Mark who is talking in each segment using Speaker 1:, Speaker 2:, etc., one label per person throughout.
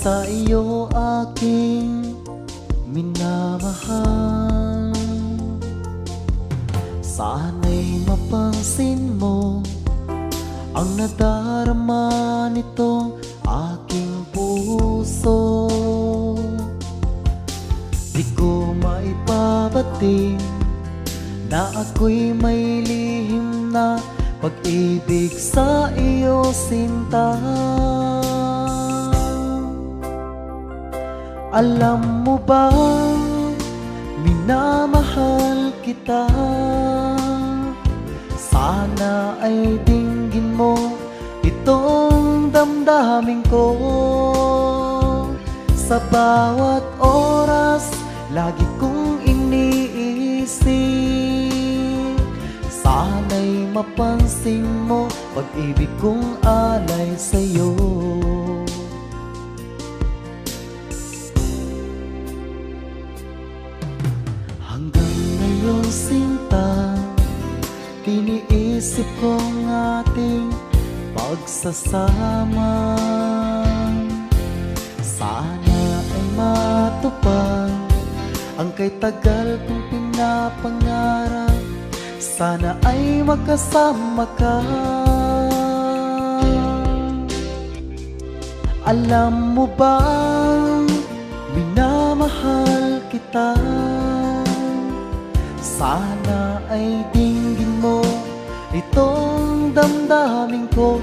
Speaker 1: sa iyo aking minamahal. Sana'y mapansin mo ang nadarama nitong aking puso. Di ko maipabating na ako'y may lihim na pag-ibig sa iyo, sinta. Alam mo bang minamahal kita? Sana ay dinggin mo itong damdamin ko. Sa bawat oras, lagi kong iniisip. Sana'y mapansin mo pag-ibig kong alay sa'yo. Hanggang ngayon, sinta, tiniisip kong ating pagsasama. Sana ay matupad ang kay tagal kong pinapangarap. Sana ay magkasama ka. Alam mo bang minamahal kita? Sana ay dinggin mo itong damdamin ko.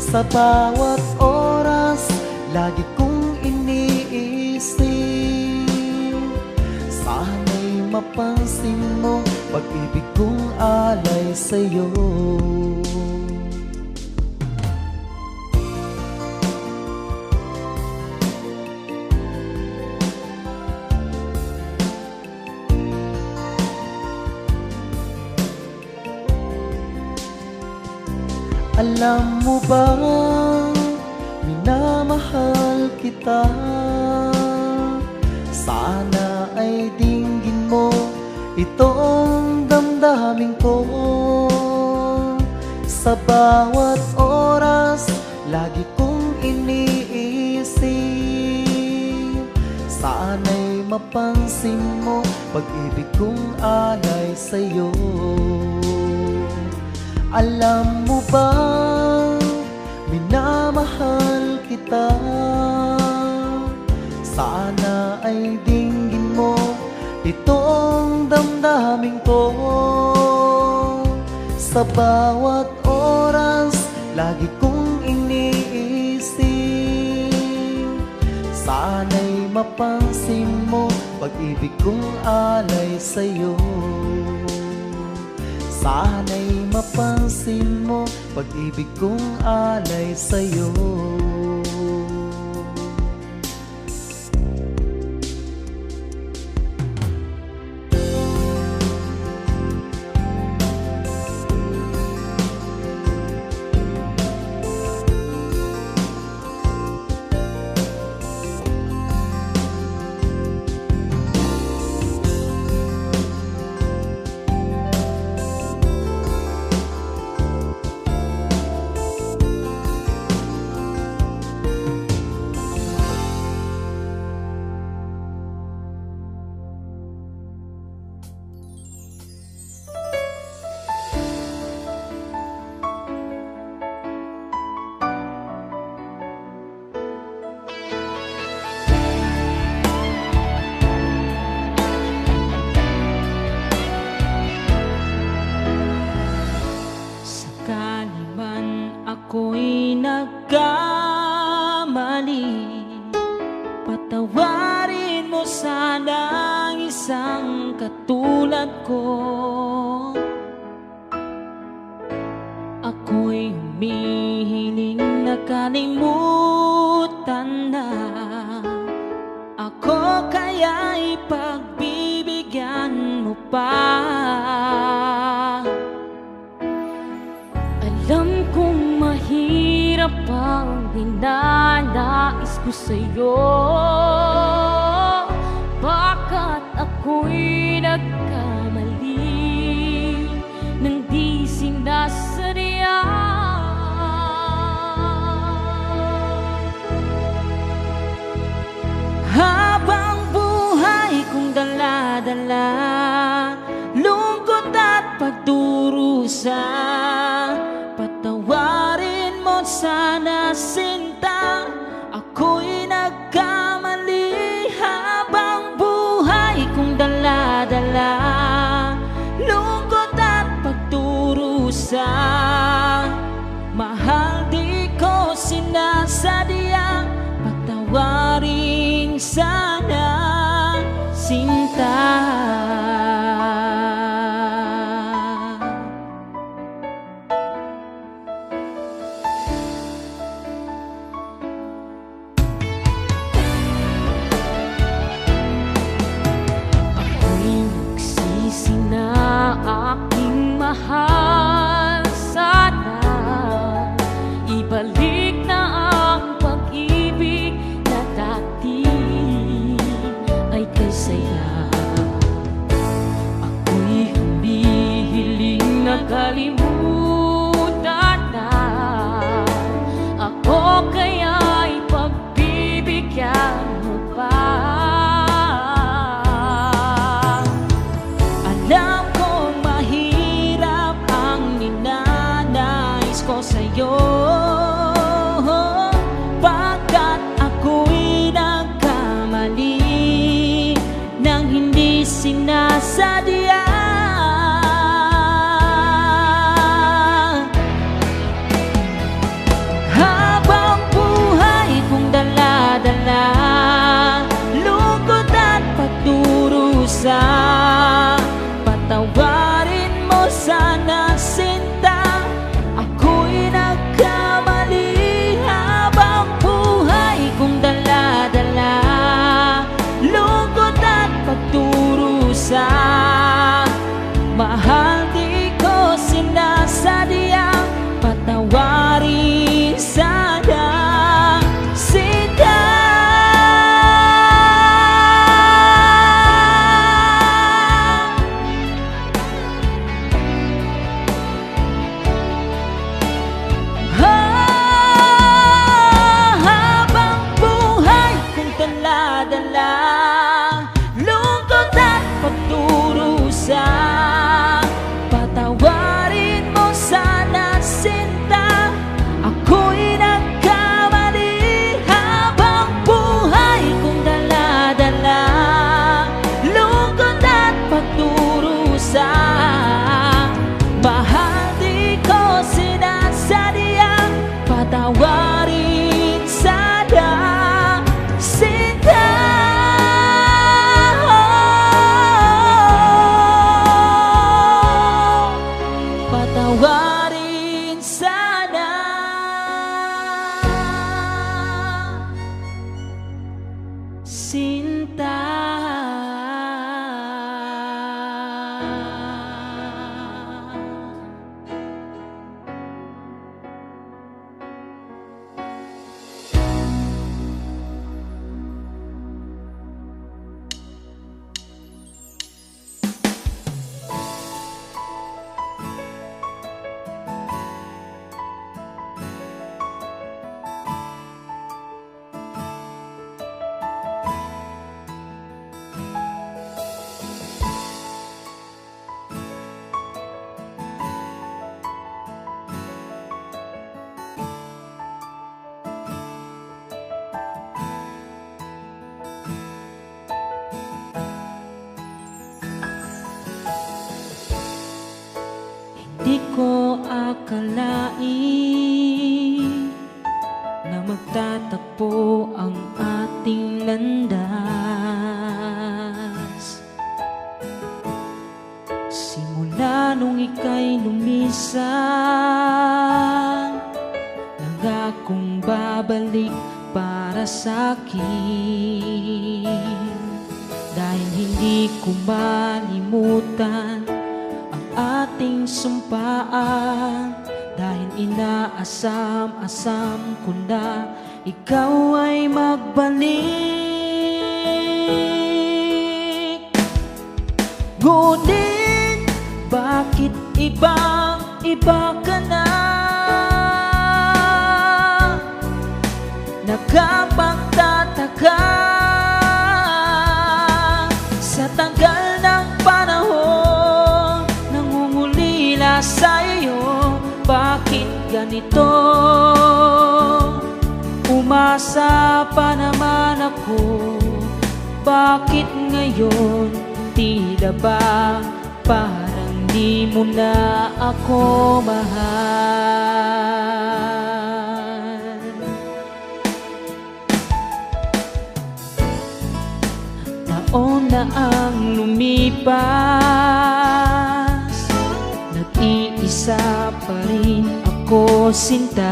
Speaker 1: Sa bawat oras, lagi kong iniisip. Sana'y mapansin mo pag-ibig kong alay sa'yo. Alam mo bang minamahal kita? Sana ay dinggin mo itong damdamin ko. Sa bawat oras, lagi kong iniisip. Sana'y mapansin mo pag-ibig kong alay sa'yo. Alam mo bang minamahal kita? Sana ay dinggin mo itong damdamin ko. Sa bawat oras, lagi kong iniisip. Sana'y mapansin mo pag-ibig kong alay sa'yo. Sana'y mapansin mo pag-ibig kong alay sa'yo.
Speaker 2: Ako'y nagkamali, patawarin mo sana ang isang katulad ko. Ako'y humihiling na kalimutan na. Ako kaya'y pagbibigyan mo pa. Alam kong mahirap ang ninanais ko sa'yo. Bakit ako'y nagkamali nang di sinasadya? nagdurusa. Mahal, di ko sinasadya, patawarin sana, sinta. Aking mahal, sana ibalik na ang pag-ibig na dati ay kay saya. Ako'y humihiling na kalimutan na, ako kaya'y pagbibigyan mo pa. Sa'yo, pagkat ako'y nagkamali nang hindi sinasadya. Habang buhay kong dala-dala, lungkot at pagdurusa, patawarin mo sana, sinta. Ako'y nagkamali. Habang buhay kong dala-dala, lungkot at pagdurusa, mahal, di ko sinasadya, patawarin sana, sinta. Lungkot at pagdurusa, patawarin mo sana, sinta. Ako'y nagkamali. Habang buhay kong dala-dala, lungkot at pagdurusa, mahal, di ko sinasadya, patawarin sana, sinta. Patawarin sana, sinta. Di ko akalain na magtatagpo ang ating landas. Simula nung ika'y lumisan, nangakong babalik para sa'kin, dahil hindi ko malimutan ating sumpaan, dahil inaasam-asam ko na ikaw ay magbalik. Ngunit bakit ibang-iba ka na? Nakapagtataka sa tagal ng panahon, nangungulila sa'yo, bakit ganito? Umasa pa naman ako, bakit ngayon tila ba parang di mo na ako mahal. Taon na ang lumipas, nag-iisa pa rin ako, sinta.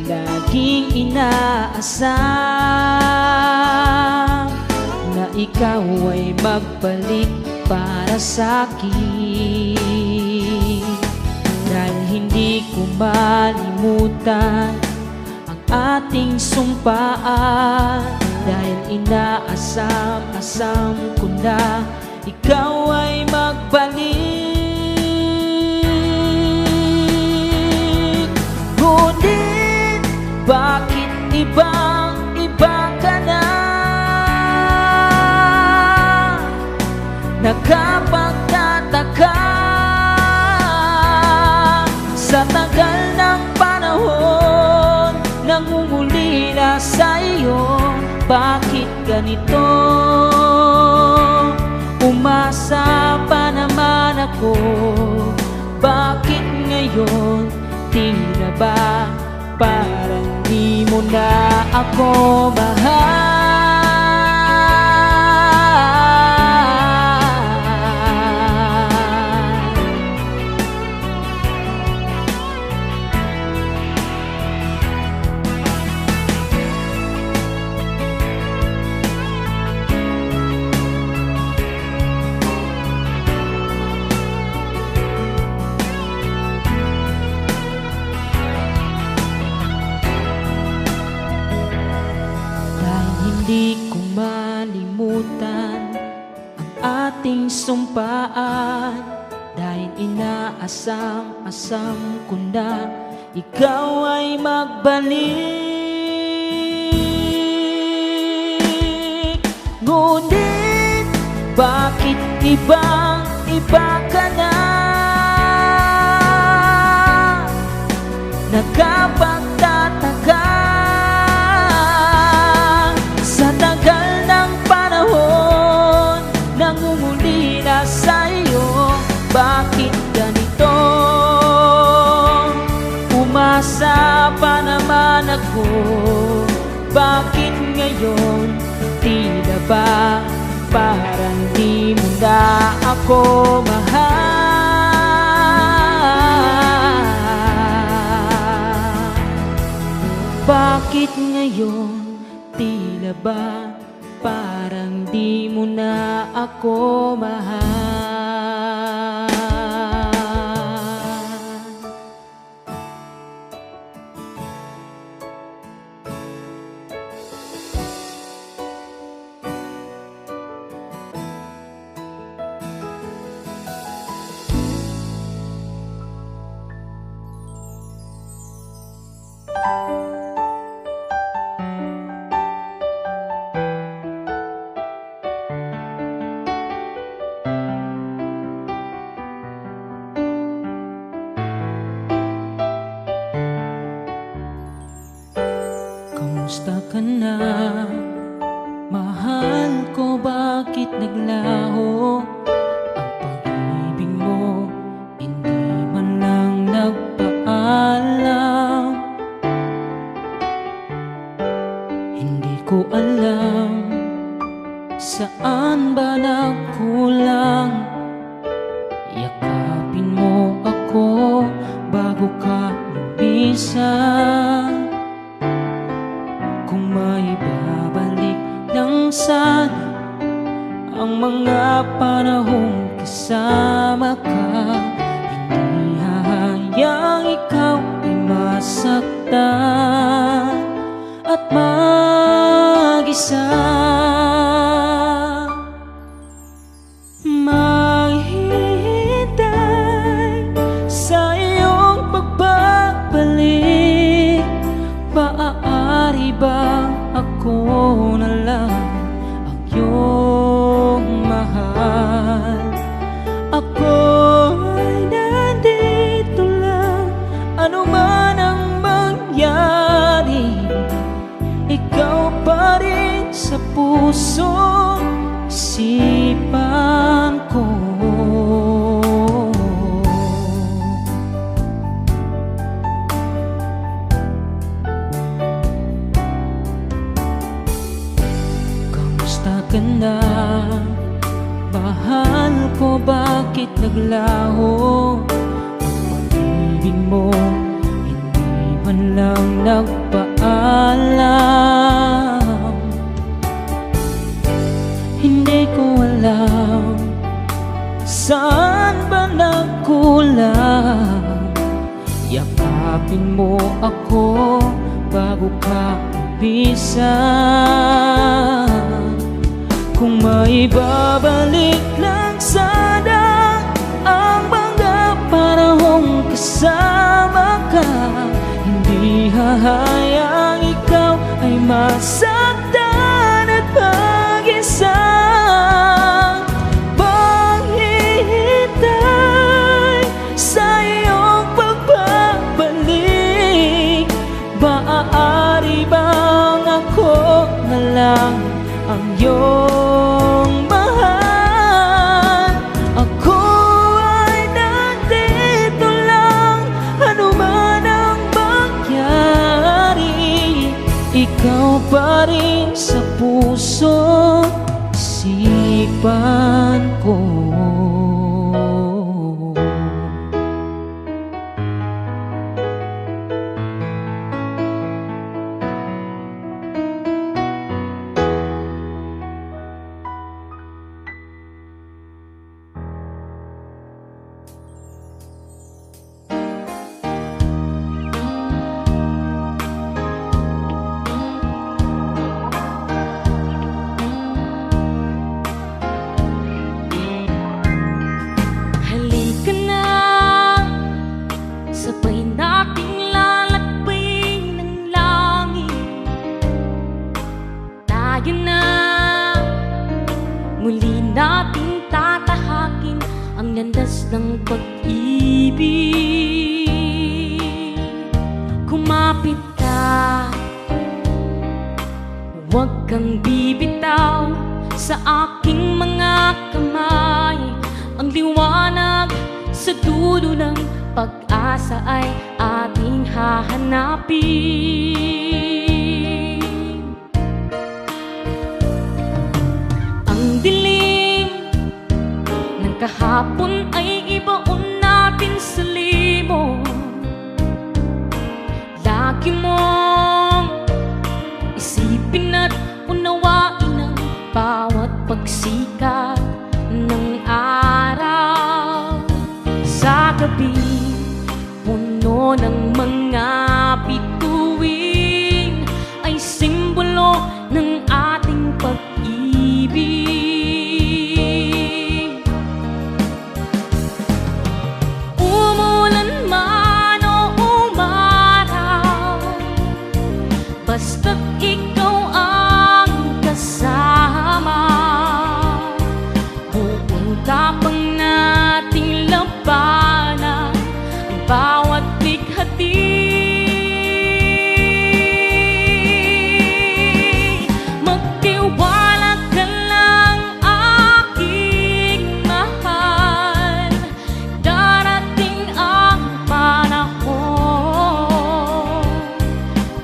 Speaker 2: Laging inaasam na ikaw ay magbalik para sa'kin. Dahil hindi ko malimutan ang ating sumpaan, dahil inaasam-asam ko na ikaw ay magbalik. Ngunit bakit ibang-iba ka na? Nakapagtataka sa tagal ng panahon, nangungulila sa iyo. Bakit ganito? Umasa pa naman ako. Bakit ngayon tila ba parang di mo na ako mahal? Hindi ko malimutan ang ating sumpaan, dahil inaasam-asam ko na ikaw ay magbalik. Ngunit bakit ibang-iba ka na? Nakapagtataka sa tagal ng panahon, nangungulila sa iyo. Bakit ganito? Umasa pa naman ako. Bakit ngayon tila ba parang di mo na ako mahal? Bakit ngayon tila ba parang di mo na ako mahal? Kamusta ka na, mahal ko? Bakit naglaho ang pag-ibig mo? Hindi man lang nagpaalam. Hindi ko alam saan ba nagkulang. Yakapin mo ako bago ka lumisan. Kung may babalik lang sana ang mga panahong kasama ka, hindi hahayang ikaw ay masaktan at mag-isa. Maghihintay sa iyong pagbabalik. Maaari bang ako na lang ang iyong mahal? Ako ay nandito lang, ano man ang mangyari. Ikaw pa rin sa puso bakit naglaho ang pag-ibig mo? Hindi man lang nagpaalam. Hindi ko alam saan ba nagkulang. Yakapin mo ako bago ka umpisa. Kung maibabalik lang sana ang bangga panahong kasama ka, hindi hahayang ikaw ay masaktan at mag-isa. Paghihintay sa iyong pagbabalik, maaari bang ako na lang ang iyong mahal? Ako ay nandito lang, ano man ang mangyari. Ikaw pa rin sa puso, isipan ko. Muli nating tatahakin ang landas ng pag-ibig. Kumapit ka, huwag kang bibitaw sa aking mga kamay. Ang liwanag sa dulo ng pag-asa ay ating hahanapin. Kahapon ay ibaon natin sa limot. Lagi mong isipin at unawain ang bawat pagsikat ng araw. Sa gabi, puno ng mga bituin, ay simbolo ng ating pag-ibig. Basta't ikaw ang kasama, buong tapang nating labanan ang bawat bighati. Magtiwala ka lang, aking mahal, darating ang panahon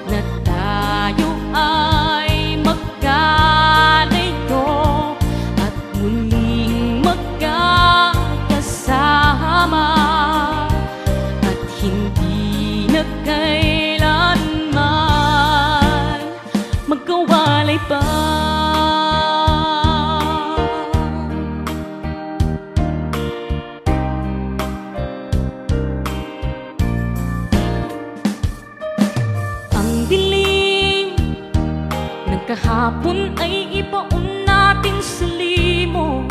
Speaker 2: na tayo ay magkalayo at muling magkakasama, at hindi na kailanman magkawalay pa. Ang dilim ng kahapon ay ibaon natin sa limot.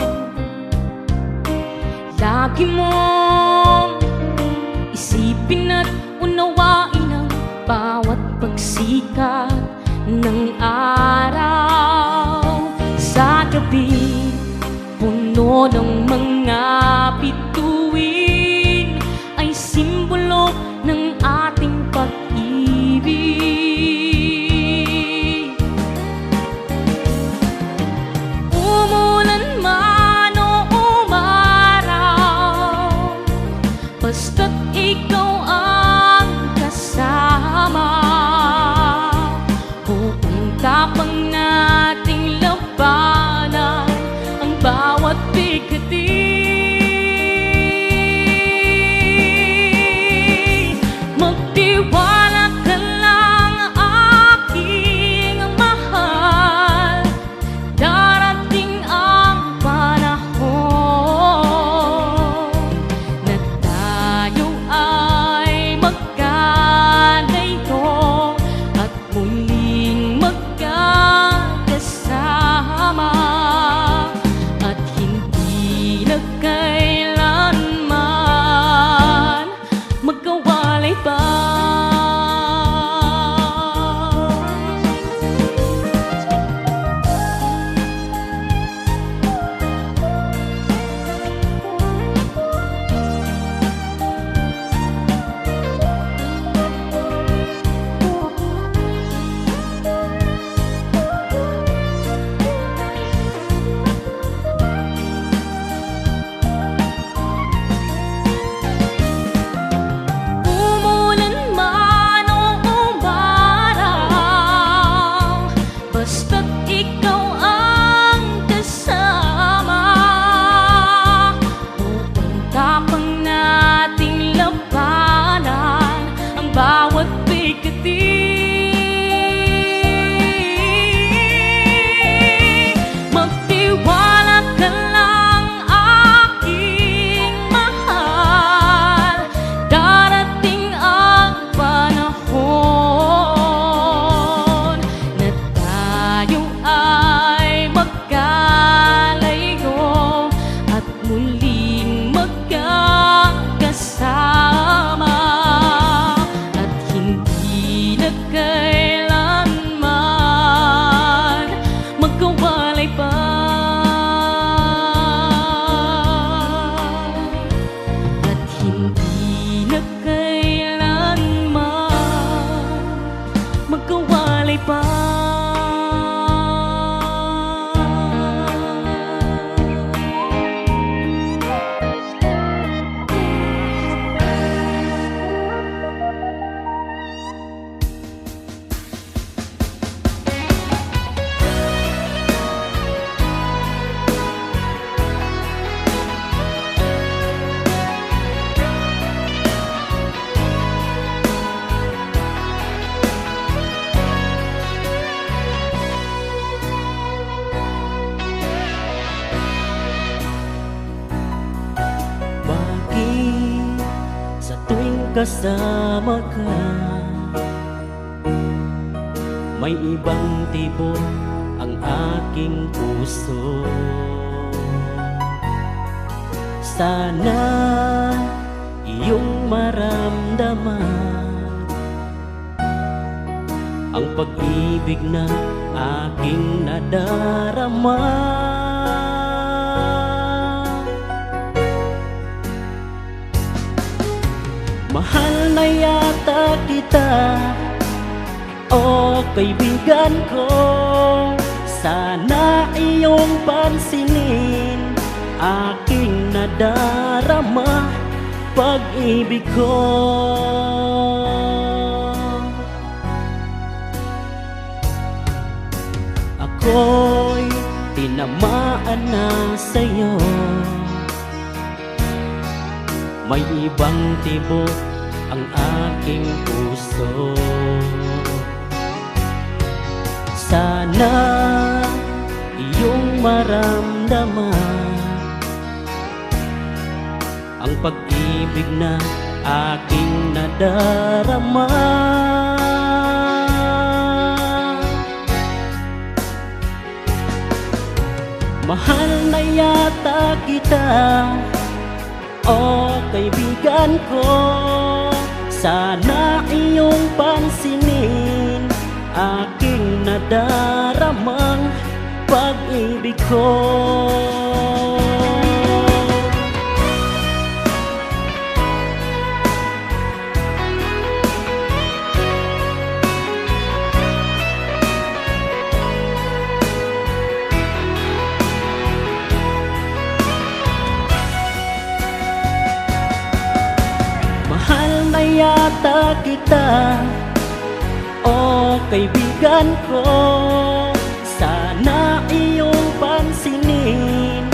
Speaker 2: Lagi mong isipin at unawain ang bawat pagsikat ng araw. Sa gabi, puno ng mga bituin, ay simbolo ng ating pag-ibig. Umulan man o umaraw, basta't ikaw ang kasama, buong tapang nating labanan ang bawat bighati. na kailanman magkawalay pa. Bawat bigati, magtiwala ka lang aking mahal. Darating ang panahon na tayo ay magkalayo at muling magkakasama. Kailanman magkawalay pa. At hindi na kailanman magkawalay pa. Kasama ka, may ibang tibok ang aking puso. Sana iyong maramdaman ang pag-ibig na aking nadarama. Mahal na yata kita, o kaibigan ko. Sana iyong pansinin aking nadarama, pag-ibig ko. Ako'y tinamaan na sa'yo, may ibang tibok ang aking puso. Sana iyong maramdaman ang pag-ibig na aking nadarama. Mahal na yata kita, o kaibigan ko. Sana iyong pansinin aking nadaramang pag-ibig ko. Mahal na yata kita, o kaibigan ko. Sana iyong pansinin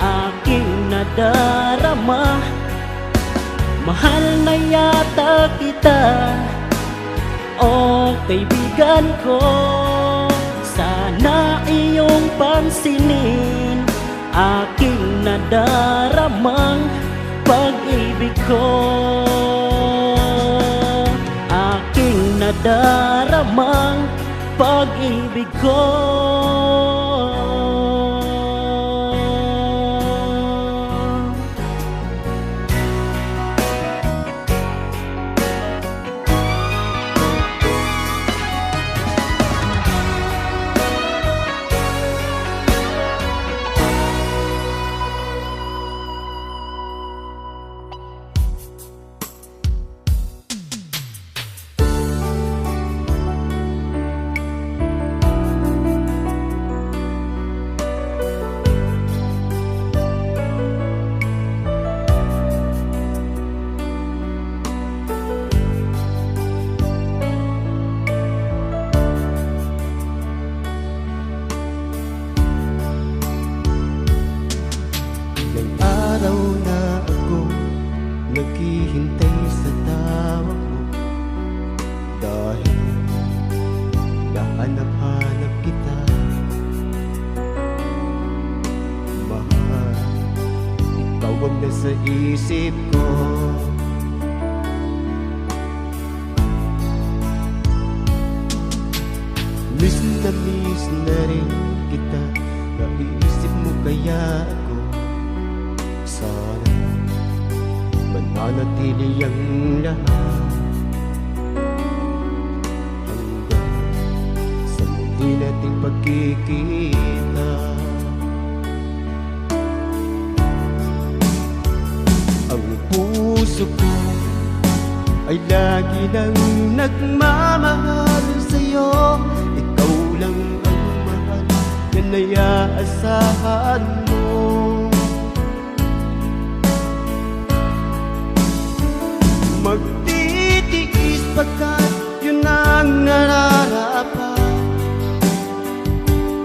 Speaker 2: aking nadarama. Mahal na yata kita, o kaibigan ko. Sana iyong pansinin aking nadaramang pag-ibig ko. Aking nadaramang pag-ibig ko.
Speaker 3: Ilang araw na ako naghihintay sa tawag mo, dahil nahanap-hanap kita. Mahal, ikaw ang nasa isip ko. Miss na rin kita, naiisip mo kaya ako. Sana mananatili ang lahat hanggang sa muli nating pagkikita. Ang puso ko ay lagi nang nagmamahal sa'yo. Ikaw lang ang mahal, yan ay aasahan mo. Magtitiis pagkat yun ang nararapat.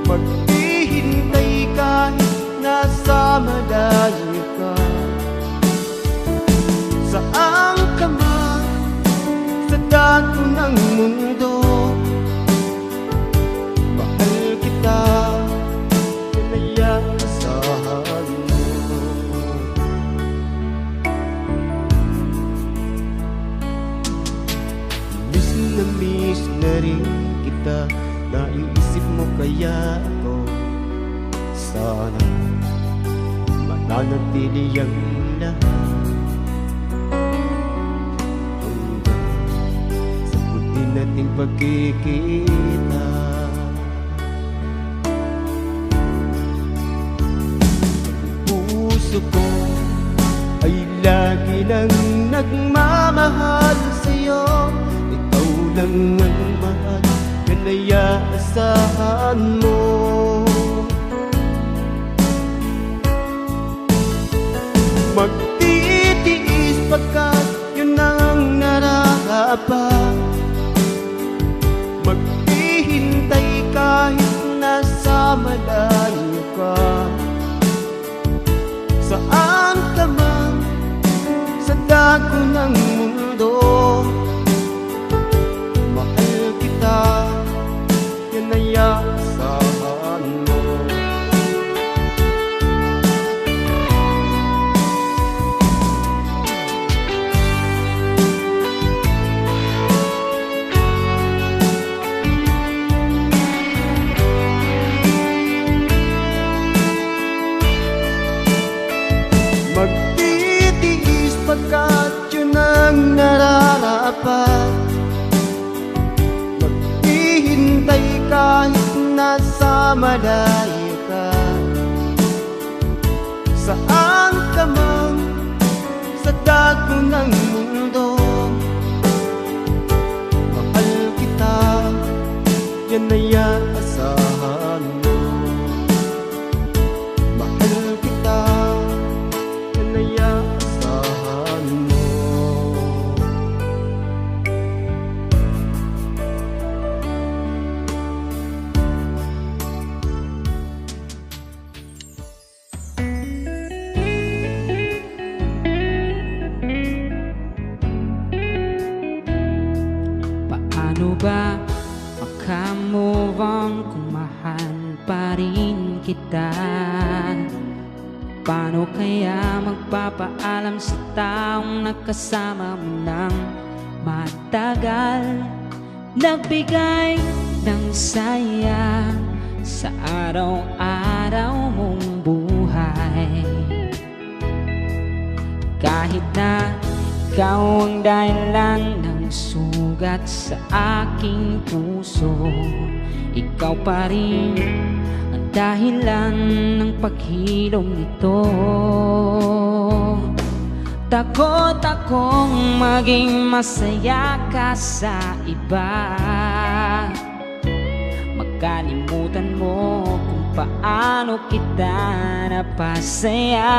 Speaker 3: Maghihintay kahit nasa malayo ka. Saan ka man sa dako ng mundo, mahal kita, yan ay aasahan mo. Miss na rin kita, naiisip mo kaya ako. Sana mananatili ang lahat hanggang sa muli nating pagkikita. Ang puso ko ay lagi nang nagmamahal sa'yo. Ikaw lang ang mahal, yan ay aasahan mo. Magtitiis pagkat yun ang nararapat. Maghihintay kahit nasa malayo ka. Saan ka man sa dako ng mundo, mahal kita, yan ay aasahan mo. Magtitiis pagkat yun ang nararapat. Maghihintay kahit nasa malayo ka. Saan ka man sa dako ng mundo, mahal kita, yan ay aasahan mo. Mahal kita, yan ay aasahan mo.
Speaker 2: Paano ba makamove on kung mahal pa rin kita? Paano kaya magpapaalam sa taong nakasama mo ng matagal? Nagbigay ng saya sa araw-araw mong buhay. Kahit na ikaw ang dahilan ng sugat sa aking puso, ikaw pa rin ang dahilan ng paghilom nito. Takot akong maging masaya ka sa iba, makalimutan mo kung paano kita napasaya.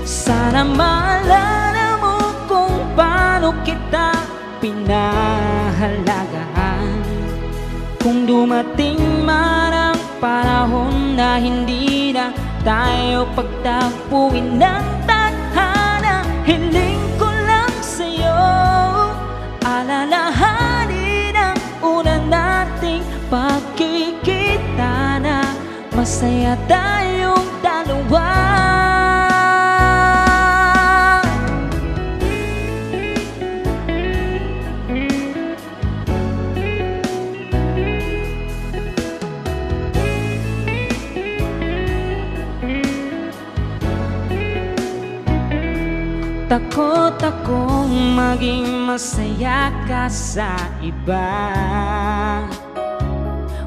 Speaker 2: Sana maalala mo kung paano kita pinahalagahan. Kung dumating man ang panahon na hindi na tayo pagtagpuin ng tadhana. Hiling ko lang sa'yo, alalahanin ang una nating pagkikita na masaya tayong dalawa. Takot akong maging masaya ka sa iba,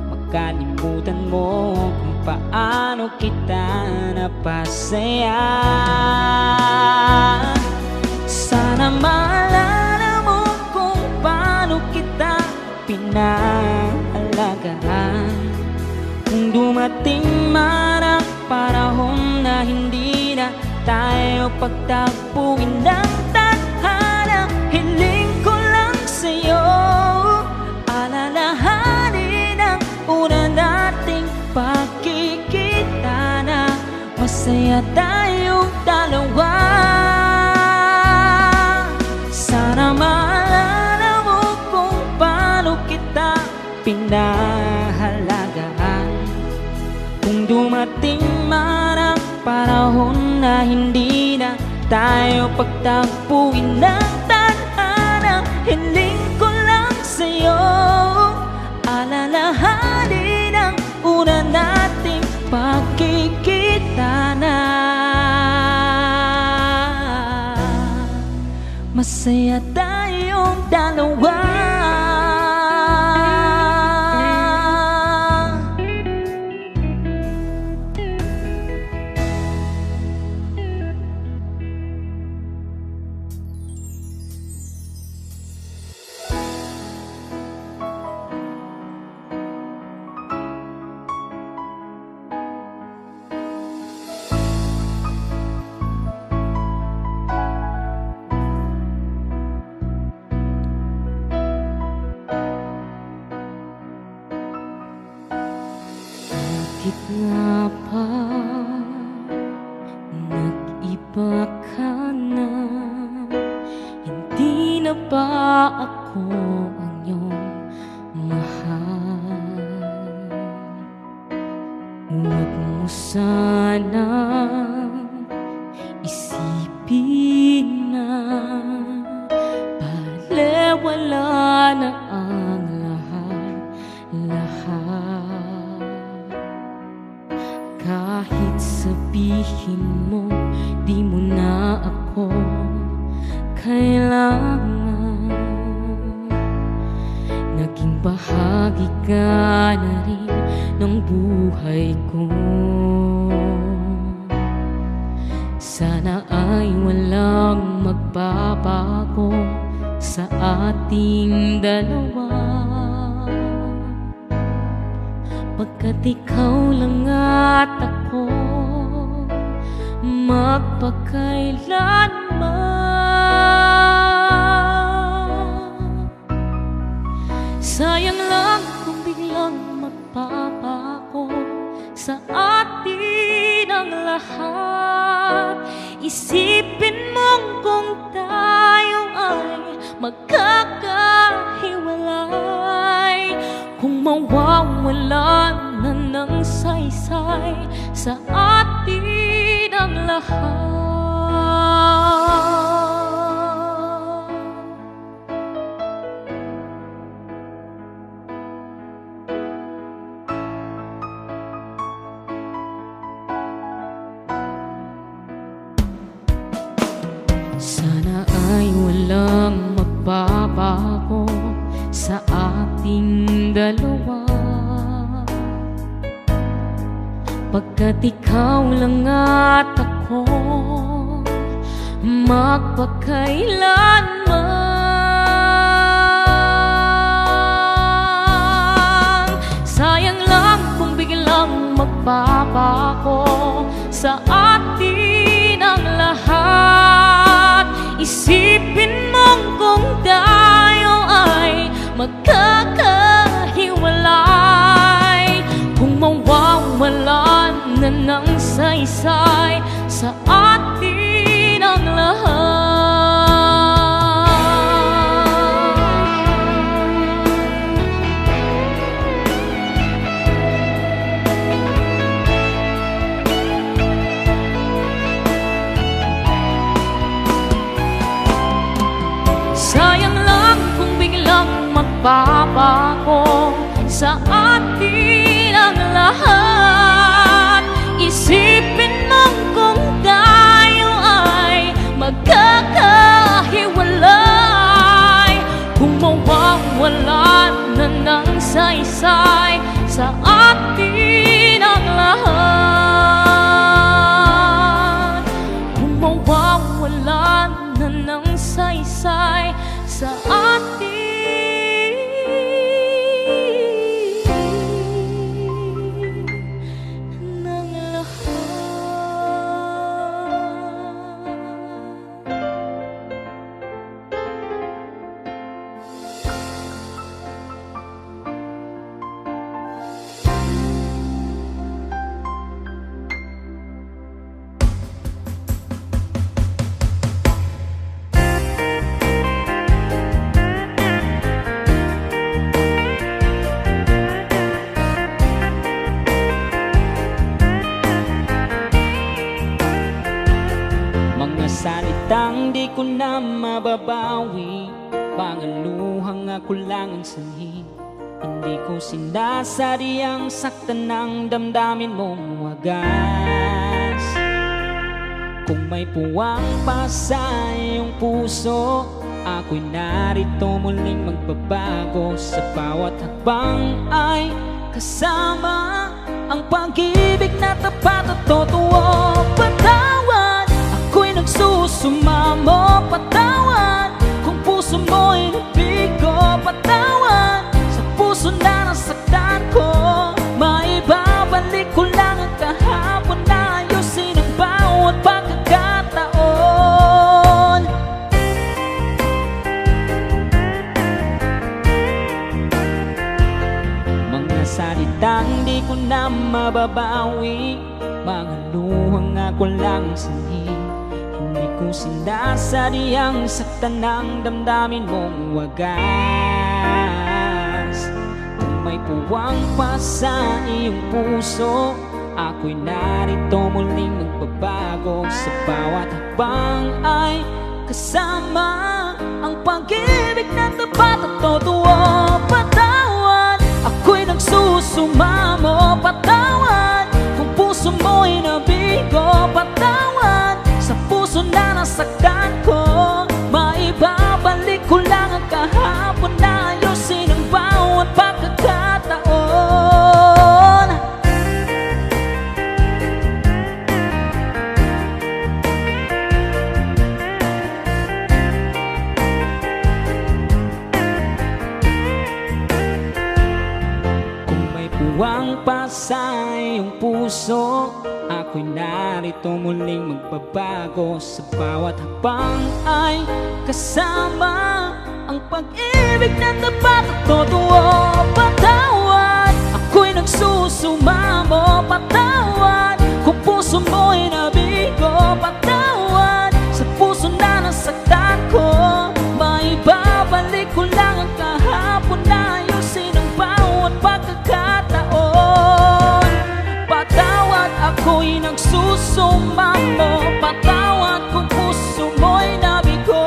Speaker 2: makalimutan mo kung paano kita napasaya. Sana maalala mo kung paano kita pinahalagaan. Kung dumating man ang panahon na hindi na tayo pagtagpuin ng tadhana, hiling ko lang sa'yo, alalahanin ang una nating pagkikita na masaya tayong dalawa. Sana maalala mo kung paano kita pinahalagaan. Kung dumating man ang panahon na hindi na tayo pagtagpuin ng tadhana, hiling ko lang sa'yo, alalahanin ang una nating pagkikita na masaya tayong dalawa. Bakit nga ba nag-iba ka na? Hindi na ba ako ang iyong mahal? Huwag mo sanang isipin na balewala na ang lahat. Kahit sabihin mo di mo na ako kailangan, naging bahagi ka na rin ng buhay ko. Sana ay walang magbabago sa ating dalawa, pagkat ikaw lang at ako magpakailanman. Sayang lang kung biglang magpapago sa atin ang lahat. Isipin mong kung tayo ay magkakahiwalay, kung mawawalan na ng saysay sa atin ang lahat. Sana ay walang magbabago sa ating dalawa, pagkat ikaw lang at ako magpakailanman. Sayang lang kung biglang magbabago sa atin ang lahat. Isipin mong kung tayo ay magkakahiwalay, kung mawawalan na ng saysay sa atin ang lahat. Sayang lang kung biglang magbabago sa atin ang lahat. Isipin mong kung tayo ay magkakahiwalay, kung mawawalan na ng saysay sa atin ang lahat. Kung mawawalan na ng saysay sa atin ng lahat. Salitang di ko na mababawi, mga luhang ako lang ang sanhi. Hindi ko sinasadyang saktan ng damdamin mong wagas. Kung may puwang pa sa iyong puso, ako'y narito muling magbabago. Sa bawat hakbang ay kasama ang pag-ibig na tapat at totoo. Patawad, ako'y nagsusumamo. Patawad, kung puso mo'y nabigo. Patawad, sa puso na nasaktan ko. Maibabalik ko lang ang kahapon na ayusin ang bawat pagkakataon. Mga salitang di ko na mababawi, mga luhang ako lang sanhi. Hindi ko sinasadyang saktan ng damdamin mong wagas. Kung may puwang pa sa iyong puso, ako'y narito muling magbabago. Sa bawat hakbang ay kasama ang pag-ibig na tapat at totoo. Patawad, ako'y nagsusumamo. Patawad, kung puso mo'y nabigo. Patawad, sa puso na nasaktan ko. Maibabalik ko lang ang kahapon na ayusin ang bawat pagkakataon. Kung may puwang pa sa iyong puso, ako'y narito muling magbabago. Sa bawat hakbang ay kasama ang pag-ibig na tapat at totoo. Patawad, ako'y nagsusumamo. Patawad, kung puso mo'y nabigo. Patawad, sa puso na nasaktan ko. Maibabalik ko lang ang kahapon na ayusin ang bawat pagkakataon. Patawad, ako'y nagsusumamo. Patawad, kung puso mo'y nabigo.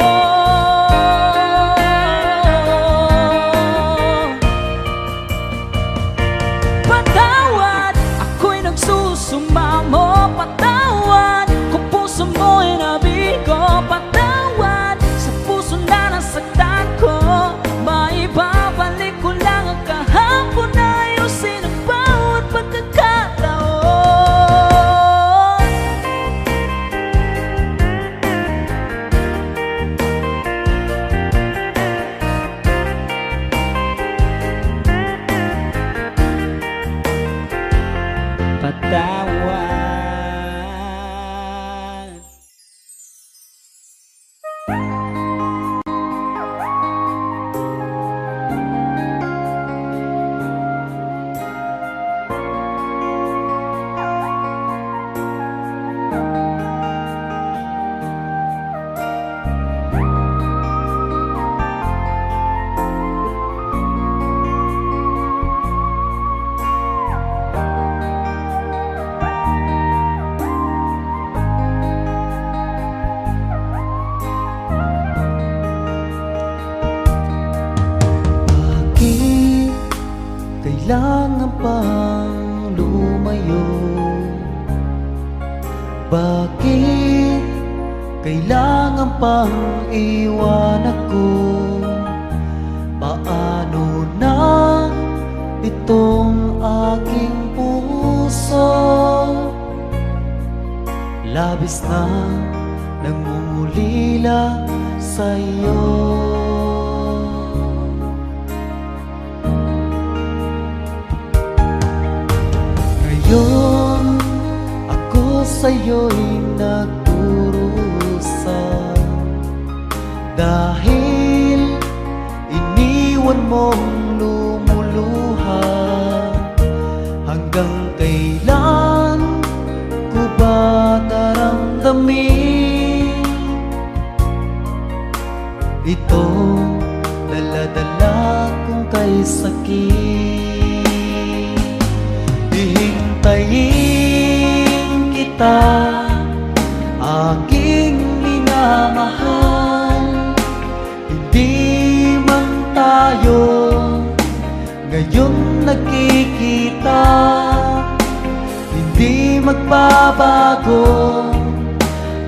Speaker 2: Patawad, ako'y nagsusumamo. Patawad, kung puso mo'y nabigo. Patawad, sa puso na nasaktan ko. Maibabalik ko lang ang kahapon na ayusin ang bawat pagkakataon.
Speaker 1: Bakit kailangan pang iwan ako? Paano na itong aking puso? Labis na nangungulila sa'yo. Ngayon ako sa'yo'y nagdurusa, dahil iniwan mong lumuluha. Hanggang kailan ko ba daramdamin itong dala-dala kong kay sakit? Hihintayin kita, aking minamahal. Hindi man tayo ngayon nagkikita, hindi magbabago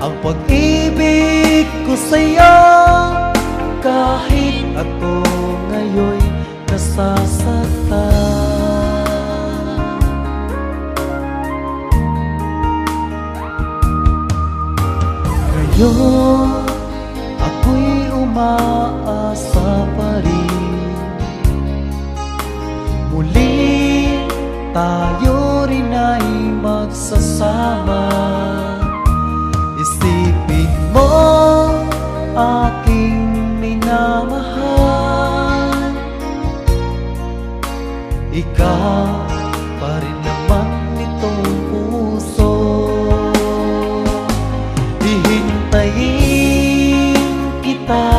Speaker 1: ang pag-ibig ko sa'yo. Kahit ako ngayon'y nasasaktan. Ngayon ako'y umaasa pa rin, muli tayo rin ay magsasama. Isipin mo, aking minamahal, ikaw pa rin naman nitong puso. Hihintayin kita,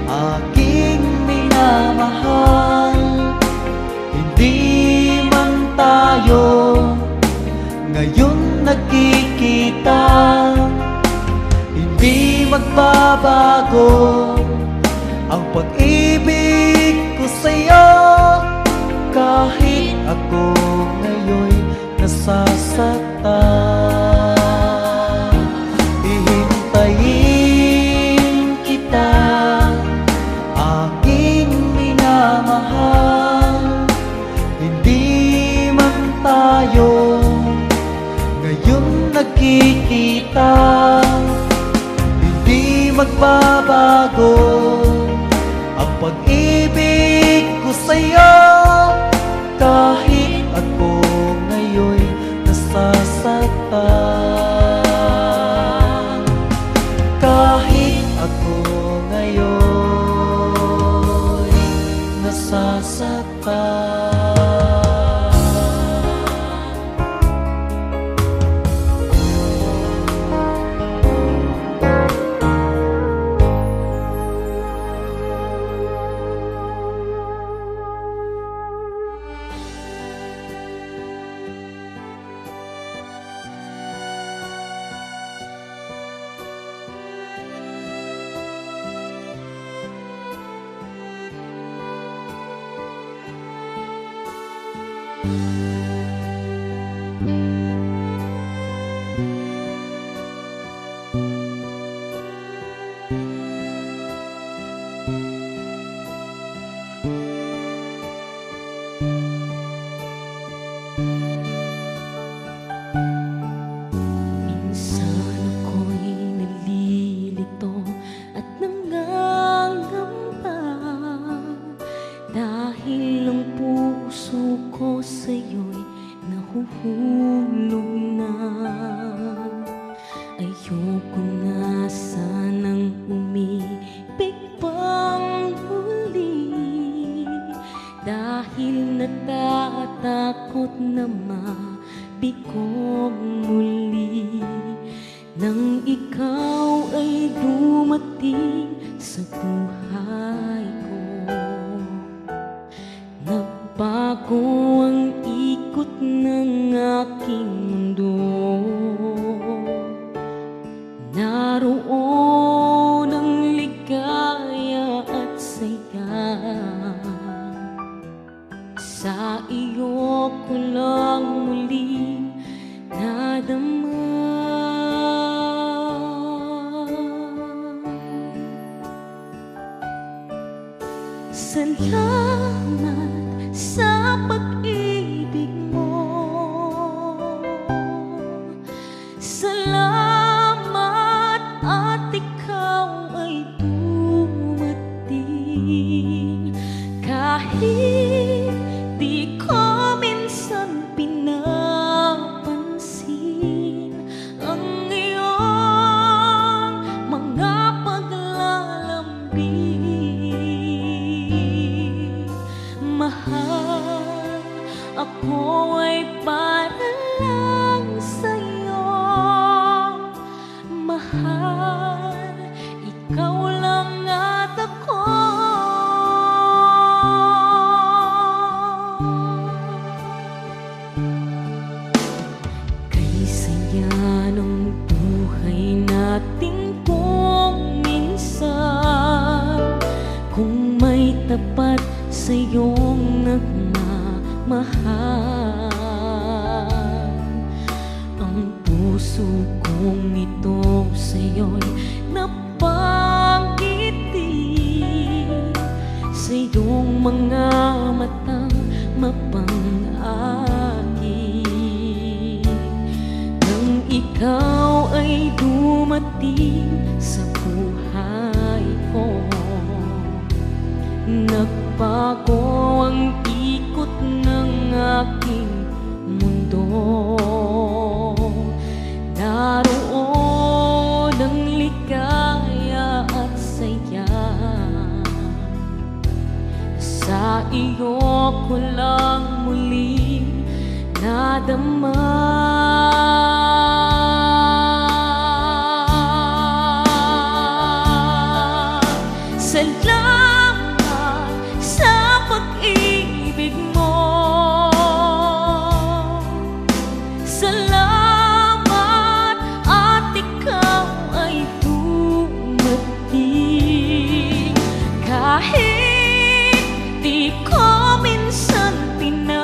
Speaker 1: aking minamahal. Hindi man tayo ngayon nagkikita, hindi magbabago ang pag-ibig ko sa'yo. Kahit ako ngayon'y nasasaktan, hihintayin kita, aking minamahal. Hindi man tayo ngayon nagkikita, hindi magbabago ang pag-ibig ko sa'yo. Kahit ako ngayon'y nasasaktan, kahit ako ngayon'y nasasaktan.
Speaker 4: Salamat sa pag-ibig mo. Salamat at ikaw ay dumating. Kahit di ko minsan pinapansin ang iyong mga paglalambing. Mahal, ako ay para lang sa'yo. Mahal, ikaw lang at ako. Kay saya ng buhay natin kung minsan, kung may tapat sa'yong nagmamahal. Ang puso kong ito sa'yo'y napangiti, sa iyong mga matang mapang-agi. Nang ikaw ay dumating sa buhay ko, nagbago ang ikot ng aking mundo. Naroon ang ligaya at saya, sa iyo ko lang muling nadama. Salamat sa pag-ibig mo. Salamat at ikaw ay dumating. Kahit di ko minsan pinapansin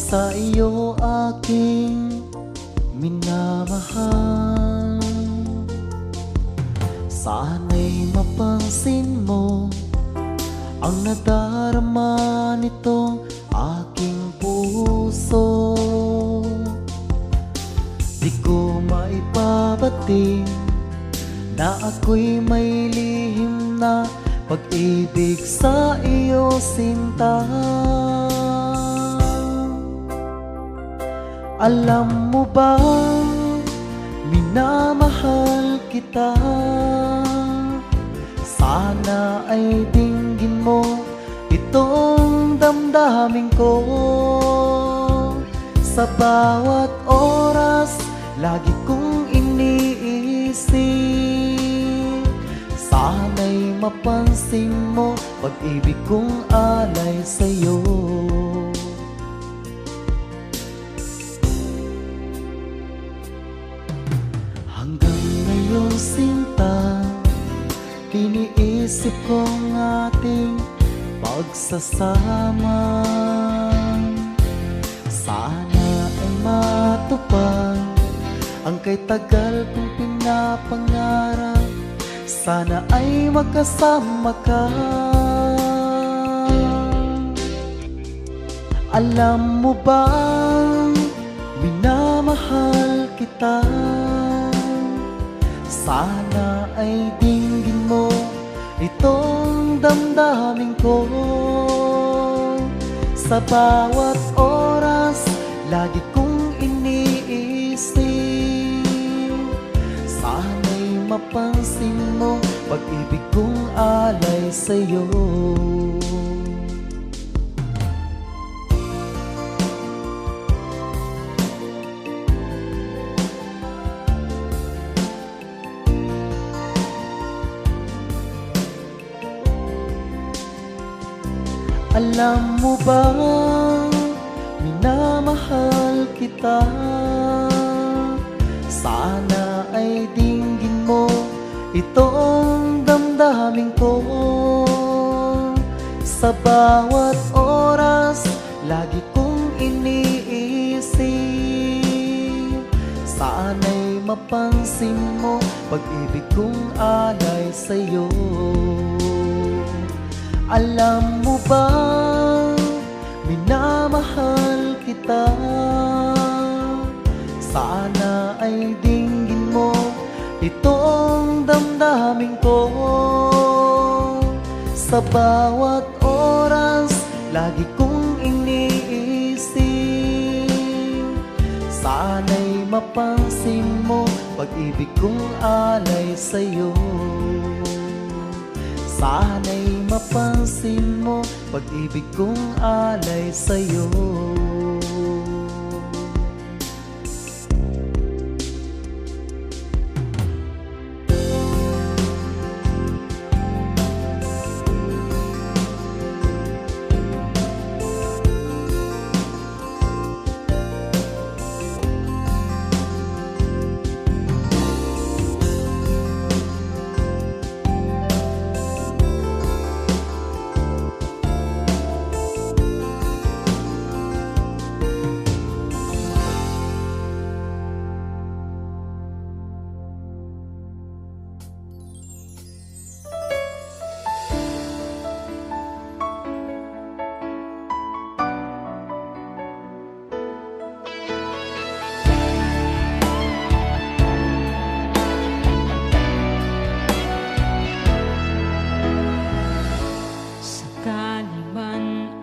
Speaker 1: sa iyo aking minamahal. Sana'y mapansin mo ang nadarama nitong aking puso. Di ko maipabating na ako'y may lihim na pag-ibig sa iyo, sinta. Alam mo bang minamahal kita? Sana ay dinggin mo itong damdamin ko. Sa bawat oras, lagi kong iniisip. Sana'y mapansin mo pag-ibig kong alay sa'yo. Hanggang ngayon, sinta, iniisip ko ang ating pagsasama. Sana ay matupad ang kay tagal kong pinapangarap. Sana ay magkasama ka. Alam mo bang minamahal kita? Sana ay dinggin mo itong damdamin ko. Sa bawat oras, lagi kong iniisip. Sana'y mapansin mo pag-ibig kong alay sa'yo. Alam mo bang minamahal kita? Sana ay dinggin mo itong damdamin ko. Sa bawat oras, lagi kong iniisip. Sana'y mapansin mo pag-ibig kong alay sa'yo. Alam mo bang minamahal kita? Sana ay dinggin mo itong damdamin ko. Sa bawat oras, lagi kong iniisip. Sana'y mapansin mo pag-ibig kong alay sa'yo. Sana'y mapansin mo pag-ibig kong alay sa'yo.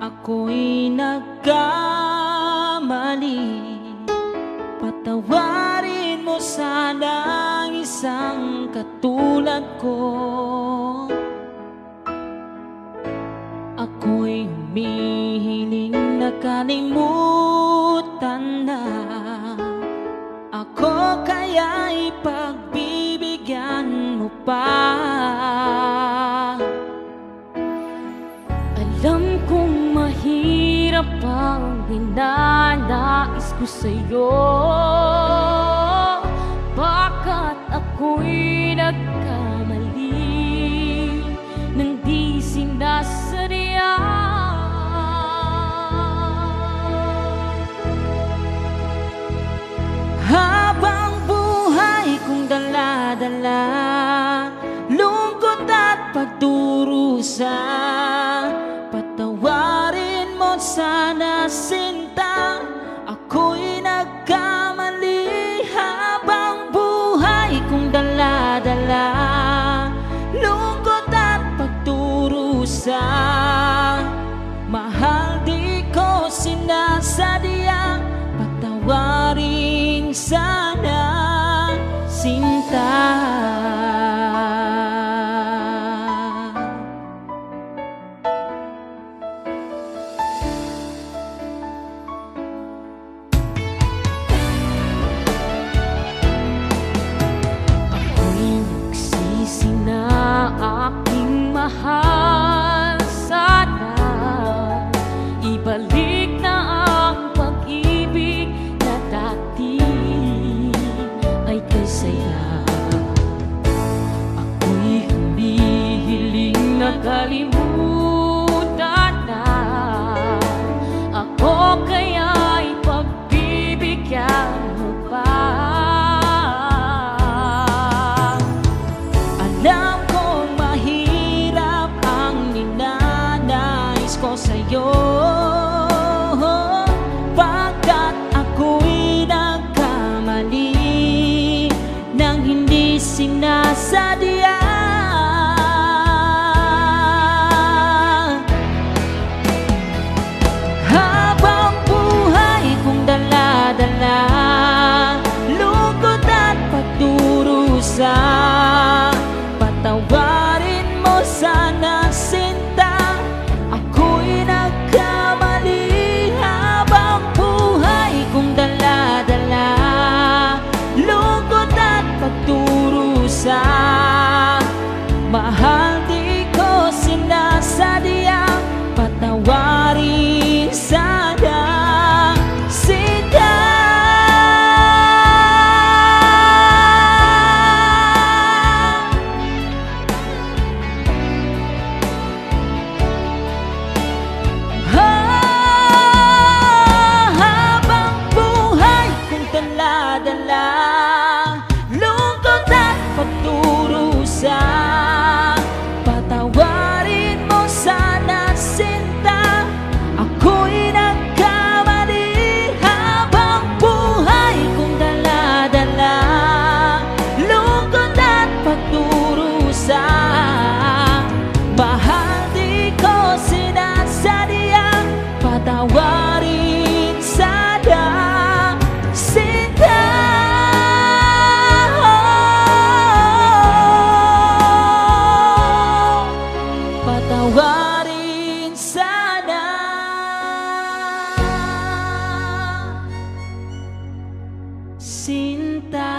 Speaker 2: Ako'y nagkamali, patawarin mo sana ang isang katulad ko. Ako'y humihiling na kalimutan na. Ako kaya'y pagbibigyan mo pa. Alam kong mahirap ang hinanais ko sa'yo. Bakit ako'y nagkamali nang di sinasadya? sana sinta. Ako'y nagkamali habang buhay kong dala-dala, lungkot at pagdurusa. Mahal di ko sinasadya, patawarin sana sinta. Aking mahal, sana ibalik na ang pag-ibig na dati ay kasaya. Ako'y humihiling na kalimutan na, ako kaya'y pagbibigyan mo pa. Alam ko sa'yo, pagkat ako'y nagkamali nang hindi sinasadya. Habang buhay kong dala-dala, lungkot at pagdurusa, patawarin mo sana sinta. Ako'y nagkamali habang buhay kong dala-dala, lungkot at pagdurusa. Mahal di ko sinasadya, patawarin sana sinta. Lungkot at pagdurusa, patawarin mo sana sinta. Ako'y nagkamali habang buhay kong dala-dala, lungkot at pagdurusa. Mahal di ko sinasadya, patawarin sana sinta. Patawarin sana sinta.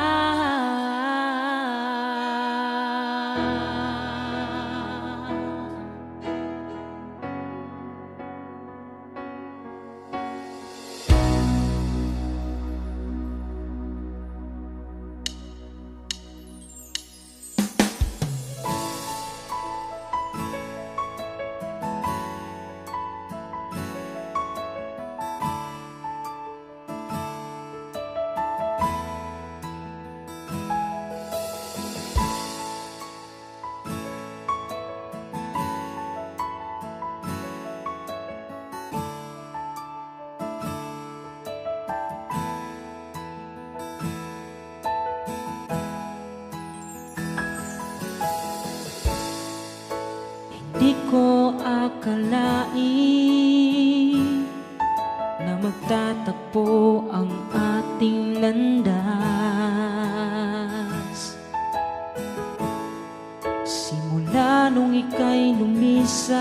Speaker 2: Di ko akalain na magtatagpo ang ating landas. Simula nung ika'y lumisan,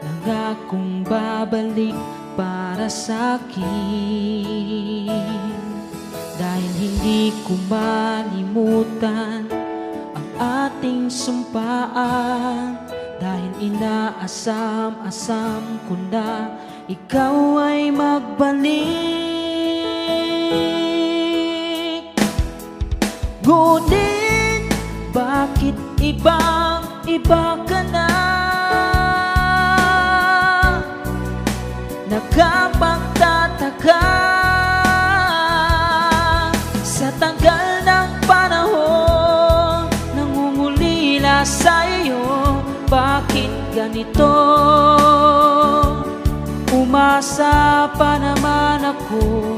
Speaker 2: nangakong babalik para sa'kin. Dahil hindi ko malimutan ating sumpaan, dahil inaasam-asam ko na ikaw ay magbalik. Ngunit bakit ibang-iba ka na? Nakapagtataka sa tagal ng panahon, nangungulila sa'yo. Bakit ganito? Umasa pa naman ako,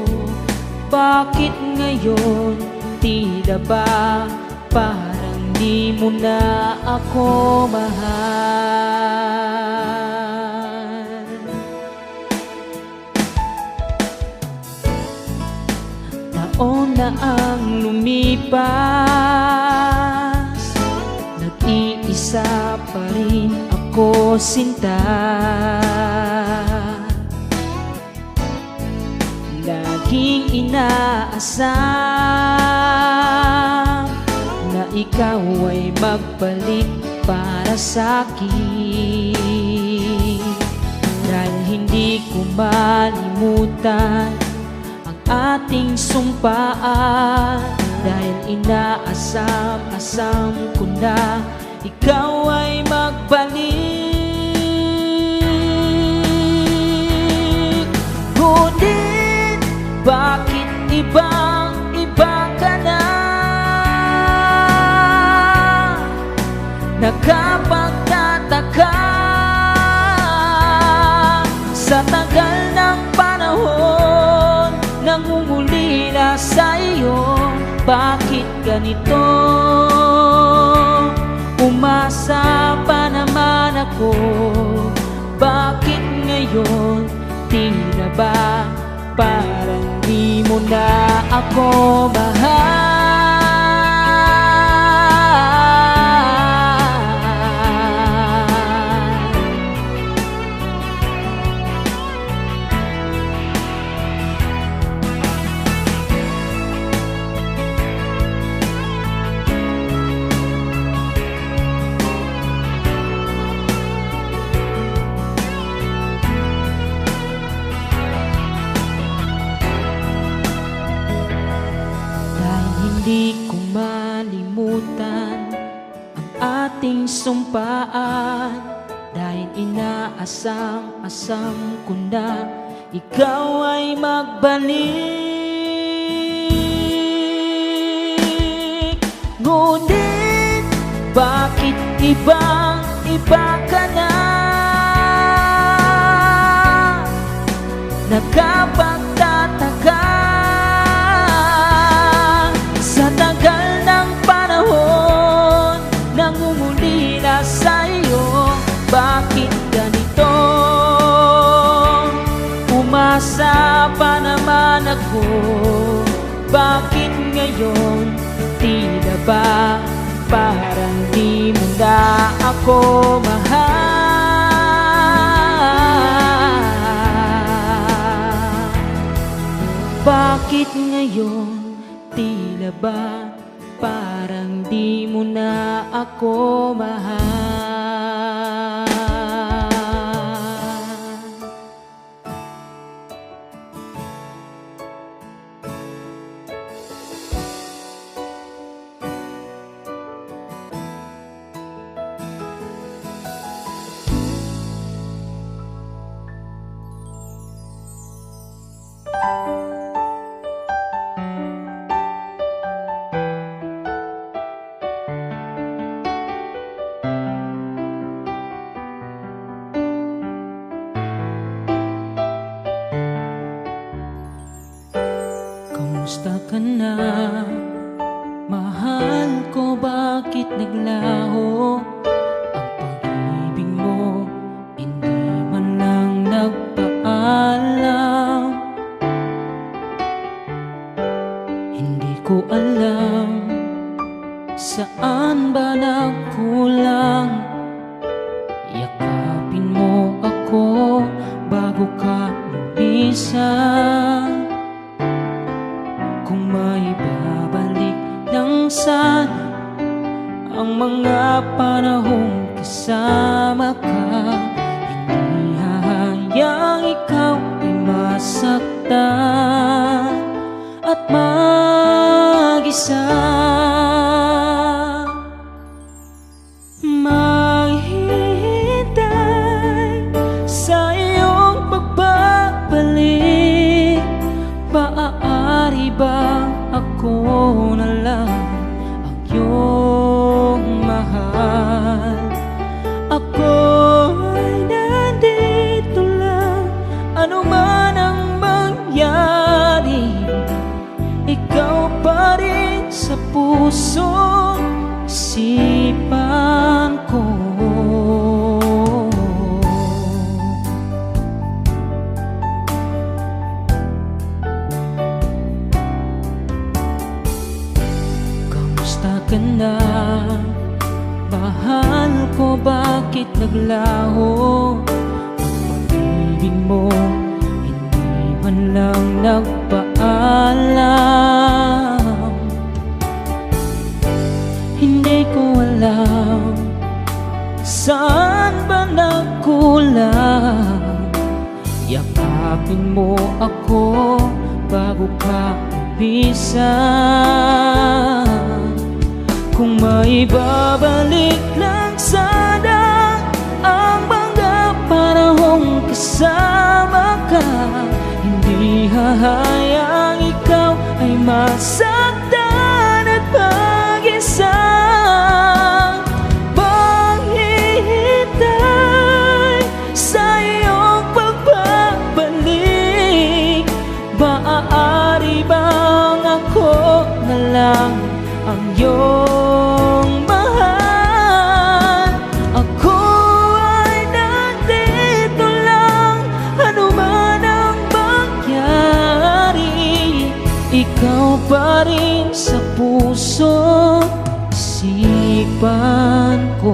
Speaker 2: bakit ngayon tila ba parang di mo na ako mahal? Taon na ang lumipas, nag-iisa pa rin ako, sinta. Laging inaasam na ikaw ay magbalik para sa'kin, dahil hindi ko malimutan ang ating sumpaan, dahil inaasam-asam ko na ikaw ay magbalik. Ngunit bakit ibang-iba ka na? Nakapagtataka sa tagal ng panahon, nangungulila sa iyo. Bakit ganito? Umasa pa naman ako, bakit ngayon tila ba parang di mo na ako mahal? Hindi ko malimutan ang ating sumpaan, dahil inaasam-asam ko na ikaw ay magbalik. Ngunit bakit ibang-iba ka na? Nakapagtataka sa tagal ng panahon, nangungulila sa iyo. Bakit ganito? Umasa pa naman ako, bakit ngayon tila ba parang di mo na ako mahal? Bakit ngayon tila ba parang di mo na ako mahal? Kamusta ka na, mahal ko? Bakit naglaho ang pag-ibig mo? Hindi man lang nagpaalam. Hindi ko alam saan ba nagkulang. Yakapin mo ako bago ka lumisan. Kung may babalik ng sana ang mga panahong kasama ka, hindi hahayang ikaw ay masaktan at mag-isa. Maghihintay sa iyong pagbabalik. Maaari ba ako na lang ang iyong mahal? Ako ay nandito lang, ano laho ang pag-ibig mo, hindi man lang nagpaalam. Hindi ko alam saan ba nagkulang. Yakapin mo ako bago ka umpisa. Kung maibabalik lang sana ang mga panahong kasama ka, hindi hahayang ikaw ay masaktan at mag-isa. Maghihintay sa iyong pagbabalik. Maaari bang ako na lang ang iyong mahal? Ako ay nandito lang, ano man ang mangyari. Ikaw pa rin sa puso, isipan ko.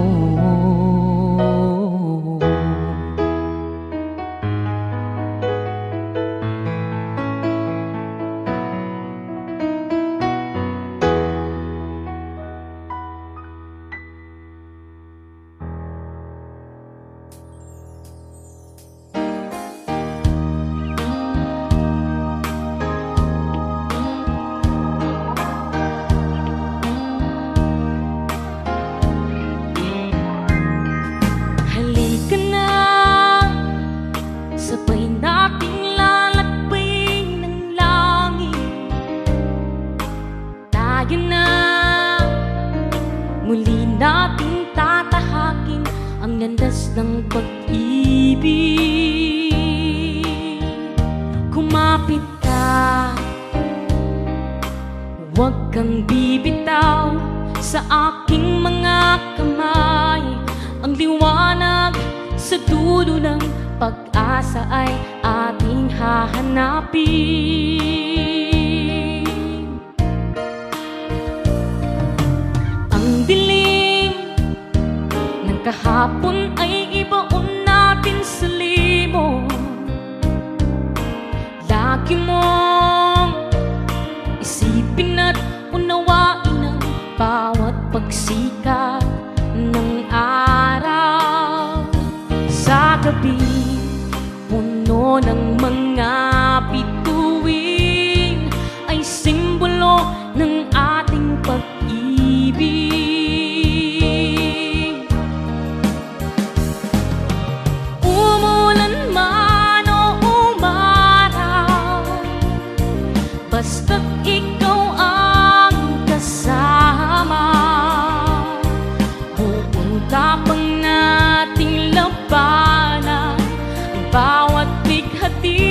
Speaker 4: Muli nating tatahakin ang landas ng pag-ibig. Kumapit ka, huwag kang bibitaw sa aking mga kamay. Ang liwanag sa dulo ng pag-asa ay ating hahanapin. Kahapon ay ibaon natin sa limot. Lagi mong isipin at unawain ang bawat pagsikat ng araw. Sa gabi, puno ng mga bituin, ay simbolo ng ating pag-ibig. Basta't ikaw ang kasama, buong tapang nating labanan ang bawat bighati.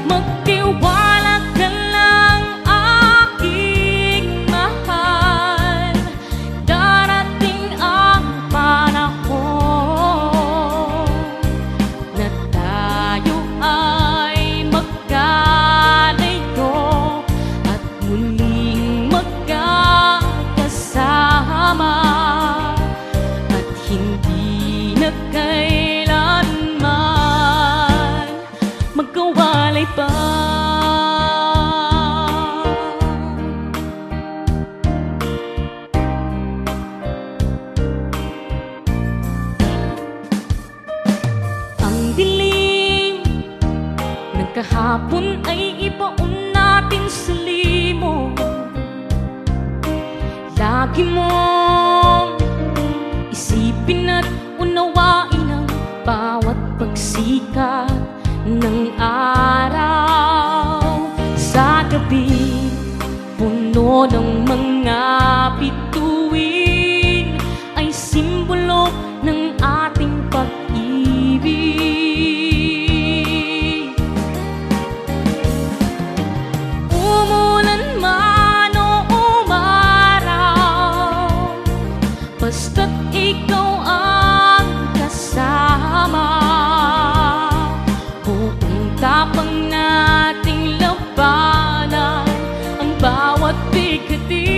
Speaker 4: Magtiwala ka lang, aking mahal, darating ang panahon na tayo ay magkalayo at muling magkakasama, at hindi na kailanman magkawalay pa. Ang dilim ng kahapon ay ibaon natin sa limot. Lagi mong isipin at unawain ang bawat pagsikat ng araw. Sa gabi, puno ng mga bituin, ay simbolo ng ating pag-ibig. Umulan man o umaraw, basta't ikaw ang kasama, buong tapang nating labanan ang bawat bighati.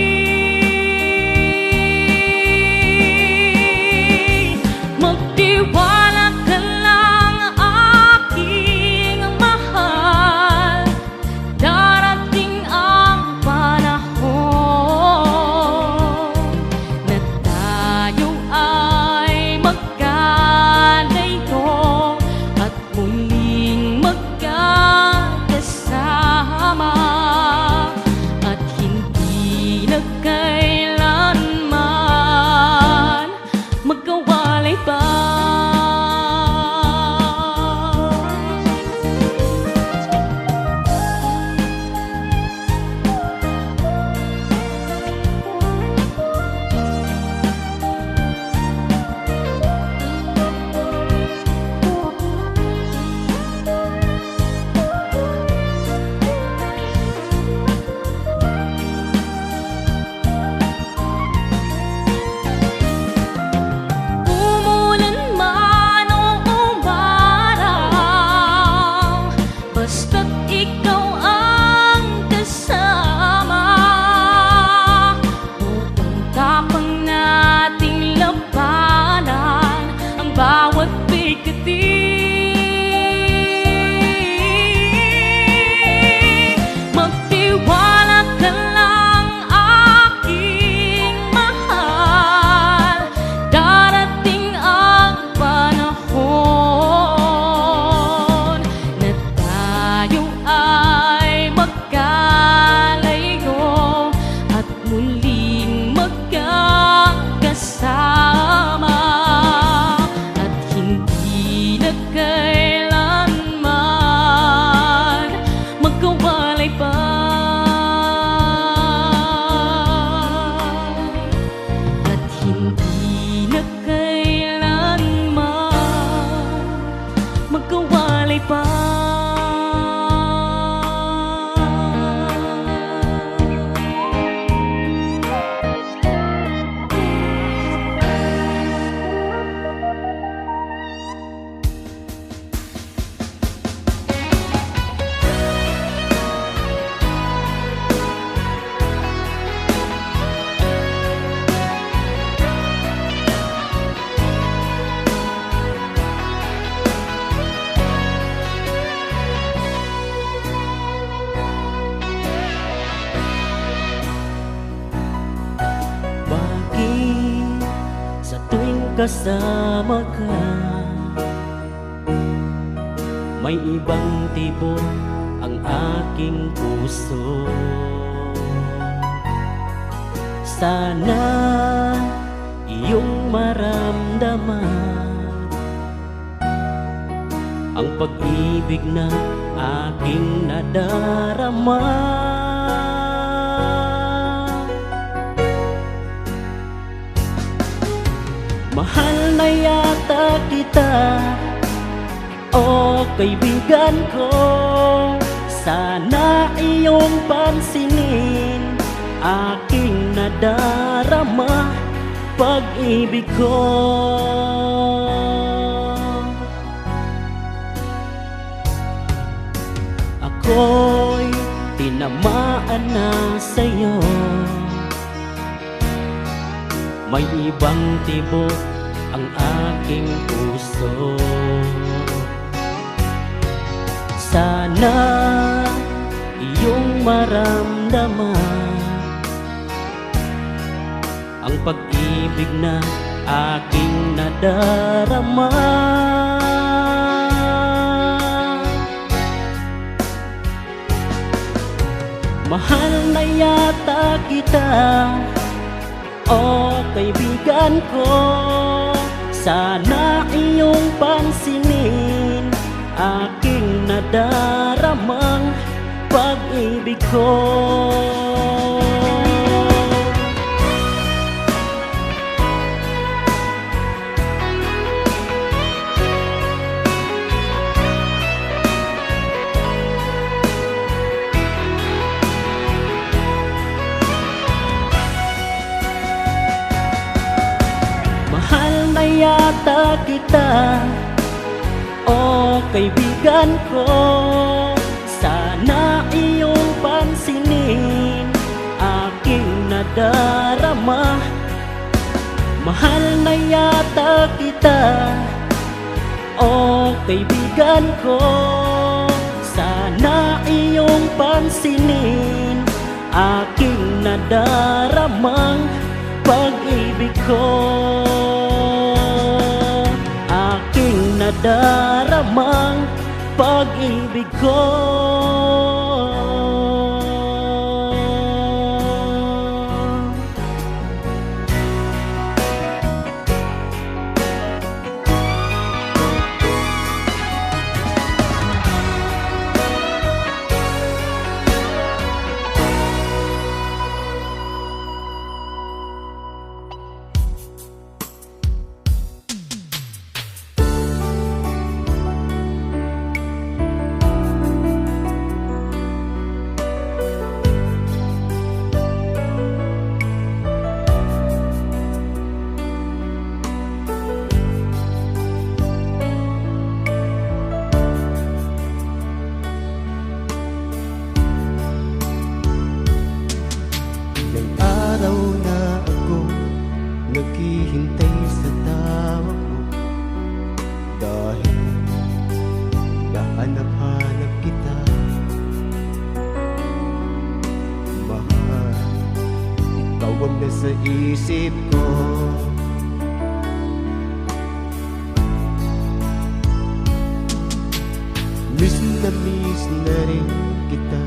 Speaker 3: tuwing kasama ka, may ibang tibok ang aking puso. Sana iyong maramdaman ang pag-ibig na aking nadarama. Mahal na yata kita, o kaibigan ko. Sana iyong pansinin aking nadarama, pag-ibig ko. Ako'y tinamaan na sa'yo, may ibang tibok ang aking puso. Sana iyong maramdaman ang pag-ibig na aking nadarama. Mahal na yata kita, o kaibigan ko. Sana iyong pansinin aking nadaramang pag-ibig ko. Yata kita, o kaibigan ko. Sana iyong pansinin aking nadarama. Mahal na yata kita, o kaibigan ko. Sana iyong pansinin aking nadaramang pag-ibig ko. Nadaramang pag-ibig ko.
Speaker 1: Araw na ako naghihintay sa tawag mo, dahil nahanap-hanap kita. Mahal, ikaw ang nasa isip ko. Miss na rin kita,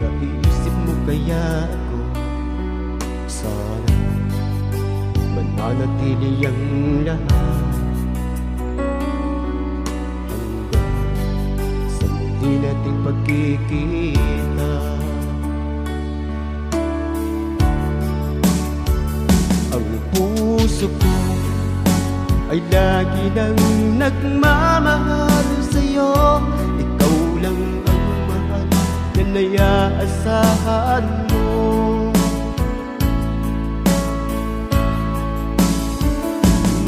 Speaker 1: naiisip mo kaya ako. Sana mananatili ang lahat hanggang sa muli nating pagkikita. Ang puso ko ay lagi nang nagmamahal sa'yo. Ikaw lang ang mahal na naiaasahan mo.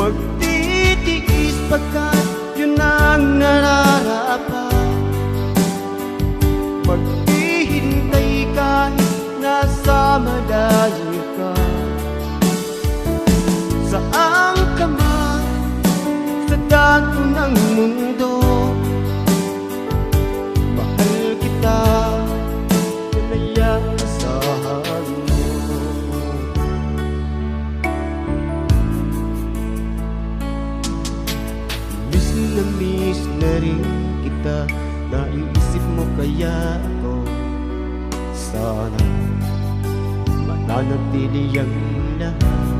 Speaker 1: Magtitiis pagkat yun ang nararapat. Maghihintay kahit nasa malayo ka. Saan ka man sa dako ng mundo, mahal kita, yun ay ang asahan. rin kita. Naiisip mo kaya ako, sana mananatili ang lahat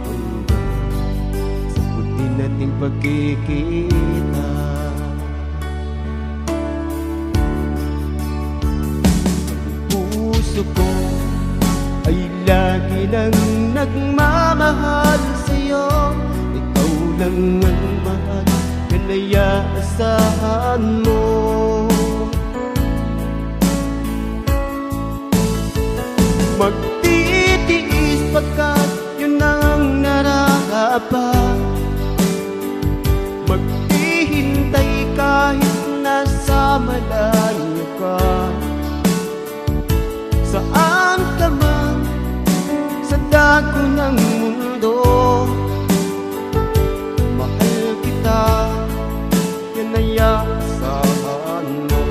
Speaker 1: hanggang sa huli nating pagkikita. Ang puso ko ay lagi nang nagmamahal sa'yo. Ikaw lang ang mahal, yan ay aasahan mo. Magtitiis pagkat yun ang nararapat. Maghihintay kahit nasa malayo ka. Saan ka man sa dako ng mundo, mahal kita, yan ay aasahan mo.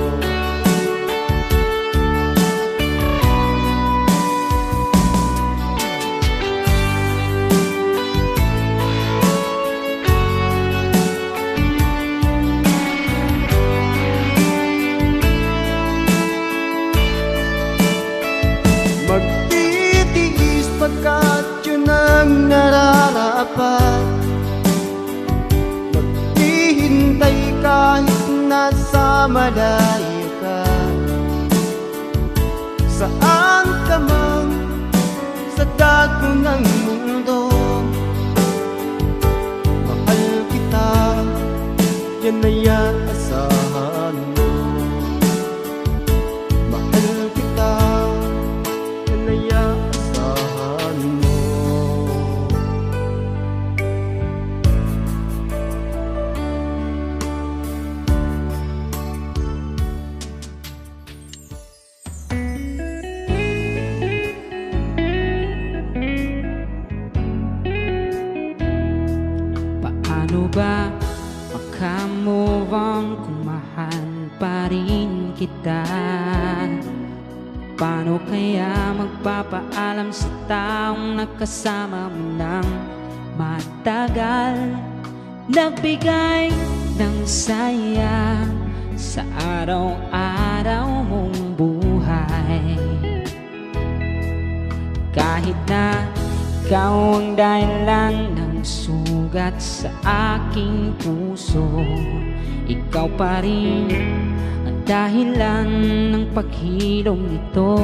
Speaker 1: Magtitiis pagkat yun ang nararapat. Maghihintay kahit nasa malayo ka. Saan ka man sa dako ng mundo, mahal kita, yan ay aasahan mo. Mahal kita, yan ay aasahan mo.
Speaker 2: Paano ba makamove on kung mahal pa rin kita? Paano kaya magpapaalam sa taong nakasama mo ng matagal? Nagbigay ng saya sa araw-araw mong buhay. Kahit na ikaw ang dahilan ng sugat sa aking puso, ikaw pa rin ang dahilan ng paghilom nito.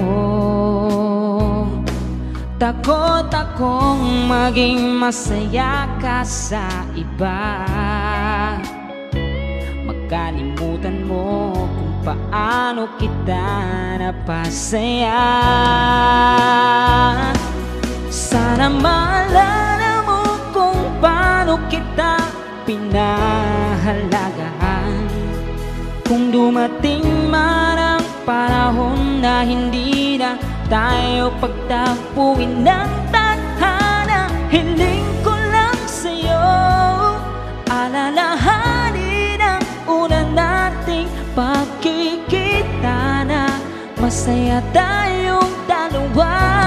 Speaker 2: Takot akong maging masaya ka sa iba, makalimutan mo kung paano kita napasaya. Sana maalala mo kung paano kita pinahalagahan. Kung dumating man ang panahon na hindi na tayo pagtagpuin ng tadhana, hiling ko lang sa'yo, alalahanin ang una nating pagkikita na masaya tayong dalawa.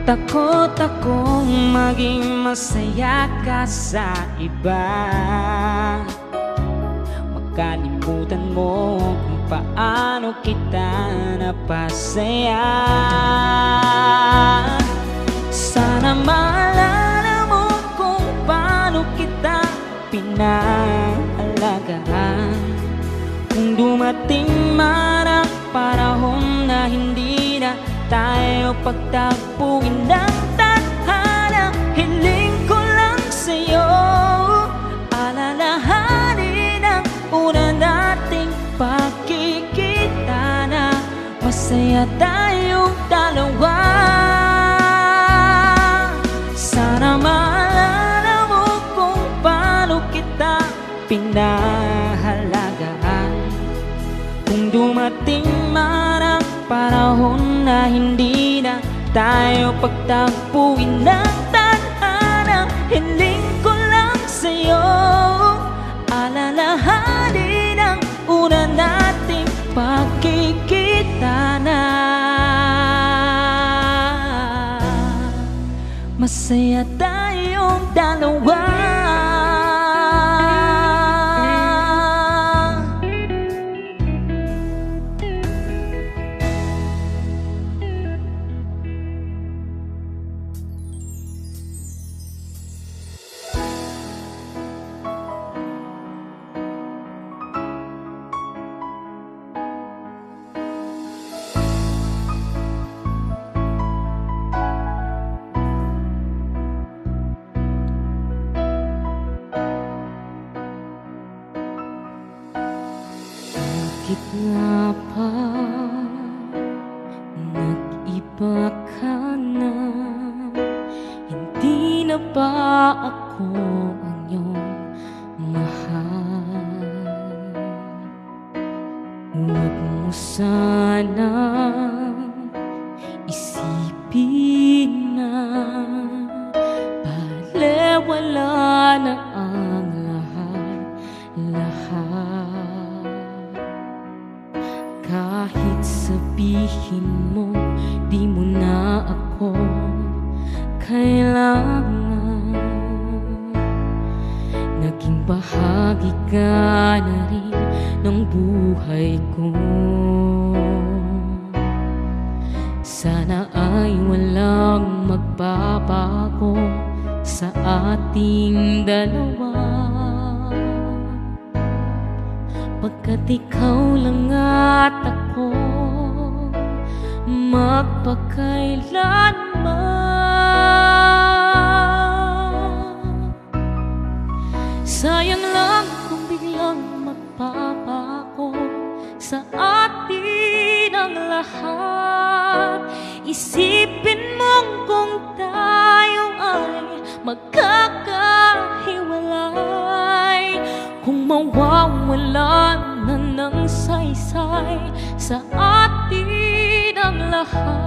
Speaker 2: Takot akong maging masaya ka sa iba, makalimutan mo kung paano kita napasaya. Sana maalala mo kung paano kita pinahalagahan. Kung dumating man ang panahon na hindi na tayo pagtagpuin ng tadhana, hiling ko lang sa'yo, alalahanin ang una nating pagkikita na masaya tayong dalawa. Sana maalala mo kung paano kita pinahalagaan. Kung dumating man ang panahon na hindi na tayo pagtagpuin ng tadhana, hiling ko tayo alalahanin ang una nating pagkikita na masaya tayong dalawa. Bakit nga ba nag-iba ka na? Hindi na ba ako ang iyong mahal? Huwag mo sanang isipin na balewala na ang lahat. Kahit sabihin mo di mo na ako kailangan, naging bahagi ka na rin ng buhay ko. Sana ay walang magbabago sa ating dalawa, pagkat ikaw lang at ako magpakailanman. Sayang lang kung biglang magpapago sa atin ang lahat. Isipin mong kung tayo ay magkakahiwalay, kung mawawalan na ng saysay sa atin ang lahat.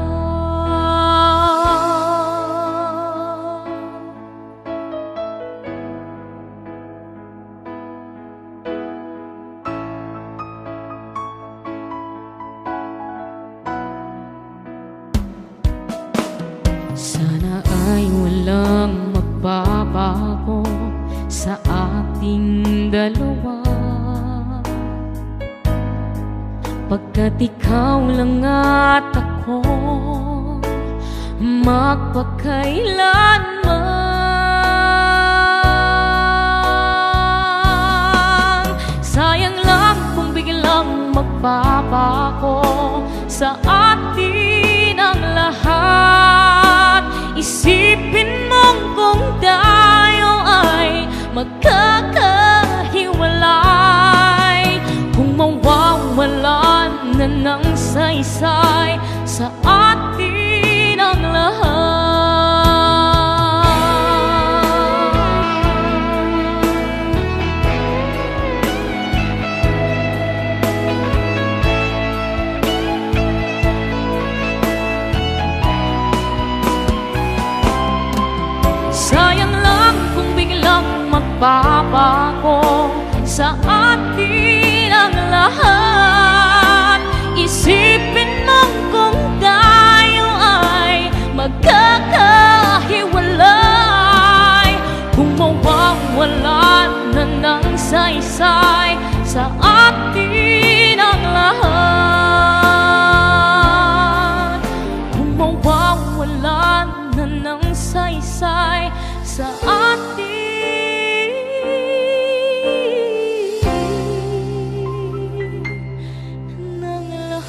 Speaker 2: Sana ay walang magbabago sa ating dalawa, pagkat ikaw lang at ako magpakailanman. Sayang lang kung biglang magbabago sa atin ang lahat. Isipin mong kung tayo ay magkakahiwalay, kung mawawalan na ng saysay sa atin ang lahat. Sayang lang kung biglang magbabago sa atin ang lahat. Isipin mong kung tayo ay magkakahiwalay, kung mawawalan na ng saysay sa atin ang lahat, kung mawawalan na ng saysay sa atin ng lahat.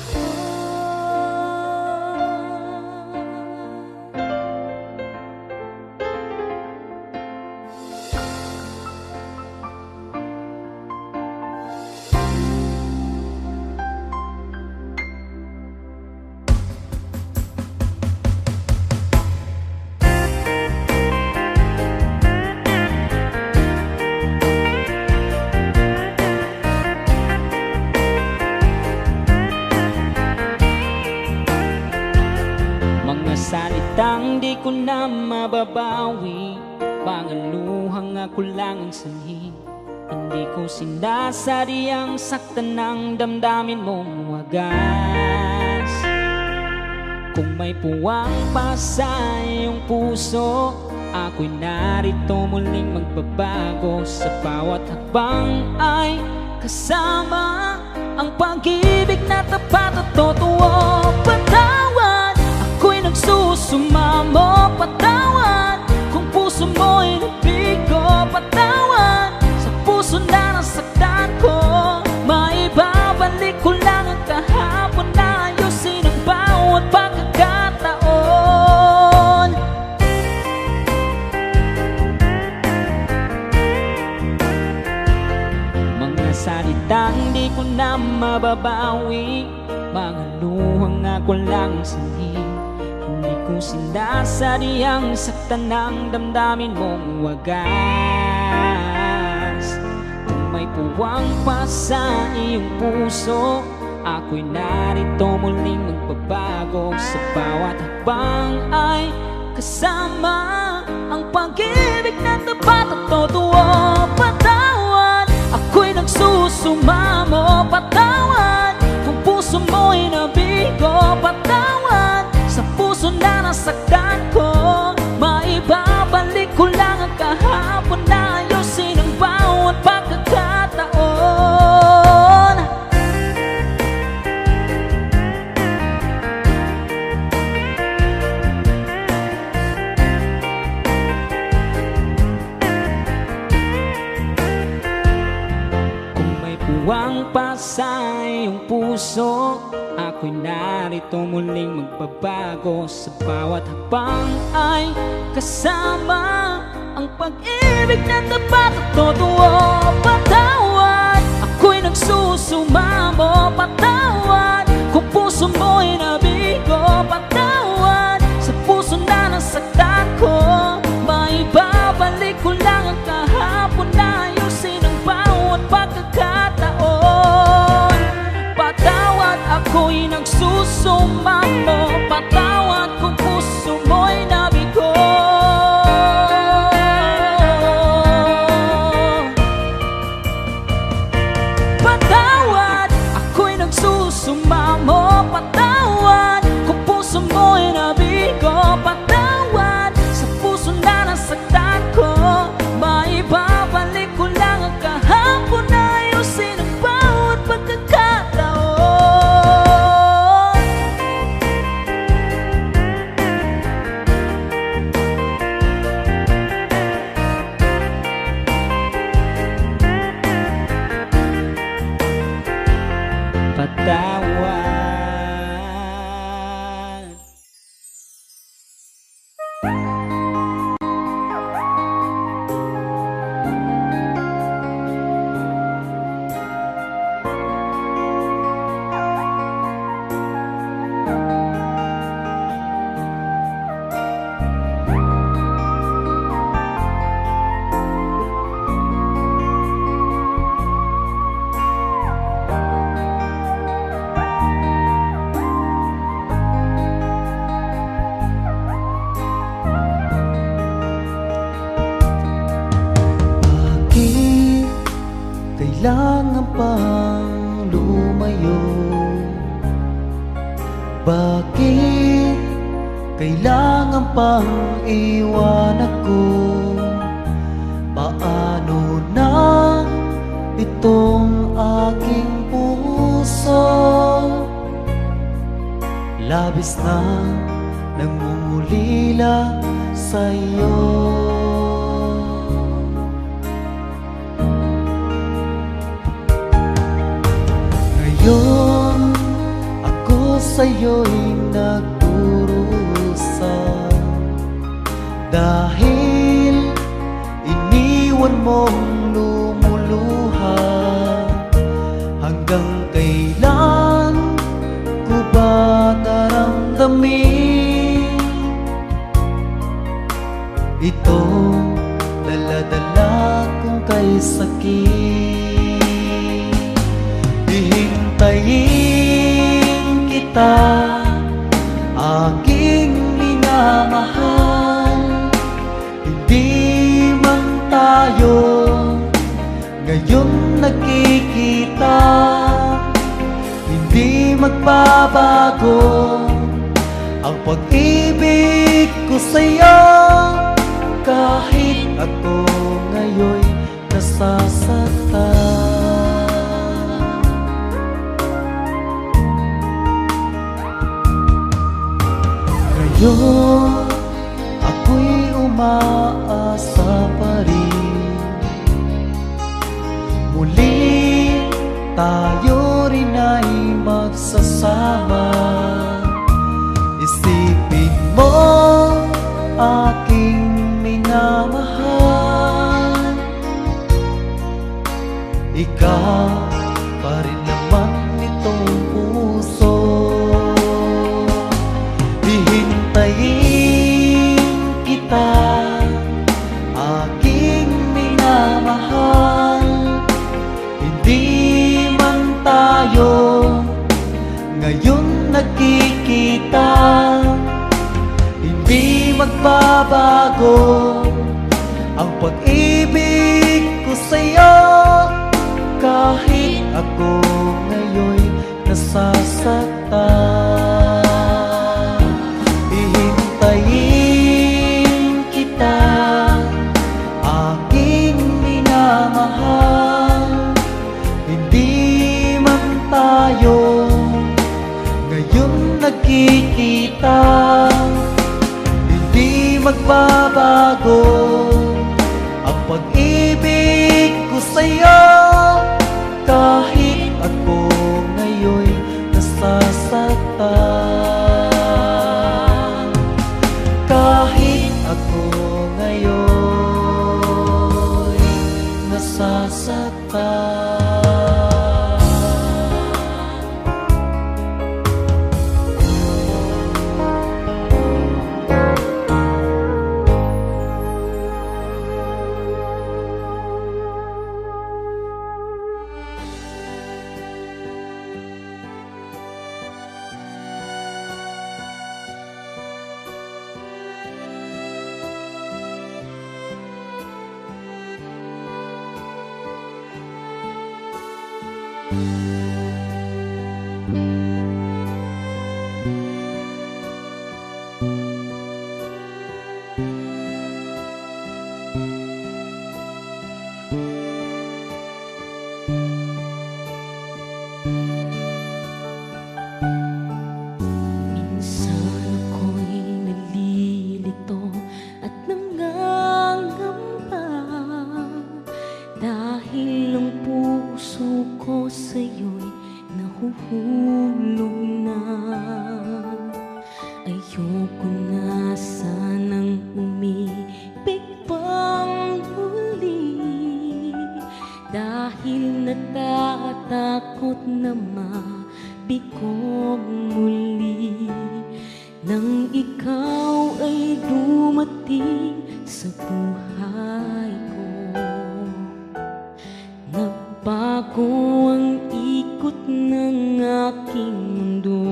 Speaker 2: Mga salitang di ko na mababawi, Pangaluhang ako lang ang sanhi. Hindi ko sinasadyang saktan ng damdamin mong wagas. Kung may puwang pa sa iyong puso, ako'y narito muling magbabago. Sa bawat hakbang ay kasama ang pag-ibig na tapat at totoo. Patawad, ako'y nagsusumamo. Patawad, kung puso mo'y nabigo. Patawad, sa puso na nasaktan ko. Maibabalik ko lang ang kahapon na ayusin ang bawat pagkakataon. Mga salitang di ko na mababawi, mga luhang ako lang sanhi. Hindi ko sinasadyang saktan ng damdamin mong wagas. Kung may puwang pa sa iyong puso, ako'y narito muling magbabago. Sa bawat hakbang ay kasama ang pag-ibig na tapat at totoo. Patawad, ako'y nagsusumamo. Patawad, kung puso mo'y nabigo. Patawad, sa puso na nasaktan ko. Maibabalik ko lang ang kahapon na ayusin ang bawat pagkakataon. Kung may puwang pa sa iyong puso, ako'y narito muling magbabago. Sa bawat hakbang ay kasama ang pag-ibig na tapat at totoo. Patawad, ako'y nagsusumamo. Patawad, kung puso mo'y nabigo. Patawad, sa puso na nasaktan ko. Maibabalik ko lang ang kahapon na ayusin ang bawat pagkakataon. Patawad, ako'y nagsusumamo. Patawad, kung puso mo'y nabigo. Patawad, ako'y nagsusumamo. Patawad, kung puso mo'y nabigo. Patawad, sa puso na nasaktan ko. Maibabalik ko lang ang kahapon na ayusin ang bawat pagkakataon. Patawad.
Speaker 1: Bakit kailangan pang lumayo? Bakit kailangan pang iwan ako? Paano na itong aking puso? Labis na nangungulila sa'yo. Ngayon ako sa'yo'y nagdurusa, dahil iniwan mong lumuluha. Hanggang kailan ko ba daramdamin itong dala-dala kong kay sakit? Hihintayin kita, aking minamahal. Hindi tayo ngayon nagkikita, hindi magbabago ang pag-ibig ko sa'yo. Kahit ako ngayon'y nasasaktan. Ngayon ako'y umaasa pa rin, muli tayo rin ay magsasama. Isipin mo aking minamahal, ikaw pa rin naman nitong puso. Hihintayin kita, aking minamahal, hindi man tayo ngayon nagkikita, hindi magbabago ang pag-ibig ko sa'yo. Kahit ako ngayon'y nasasaktan, hihintayin kita, aking minamahal, hindi man tayo ngayon nagkikita, hindi magbabago ang pag-ibig ko sa'yo. Kahit ako ngayon'y nasasaktan, kahit ako ngayon'y nasasaktan.
Speaker 4: Minsan ako'y nalilito at nangangamba, dahil ang puso ko sa'yo'y nahuhulog na. Ayoko na sanang umibig pang muli, dahil natatakot na mabigo muli nang ikaw ay dumating sa buhay ko. Nagbago ang ikot ng aking mundo,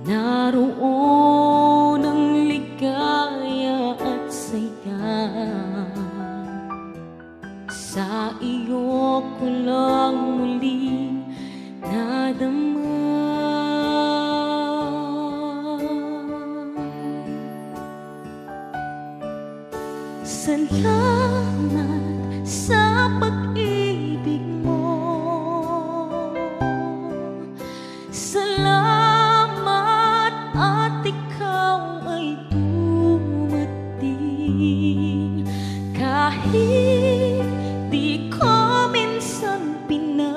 Speaker 4: naroon ang ligaya at saya. Sa iyo ko lang muli nadama. Salamat sa pag-ibig mo, salamat at ikaw ay dumating. Kahit di ko minsan pinapansin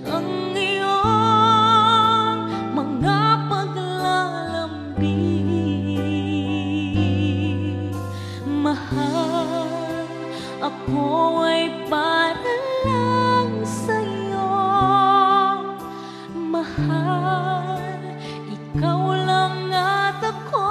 Speaker 4: ang iyong mga paglalambing, mahal, ako ay para lang sa'yo. Mahal, ikaw lang at ako.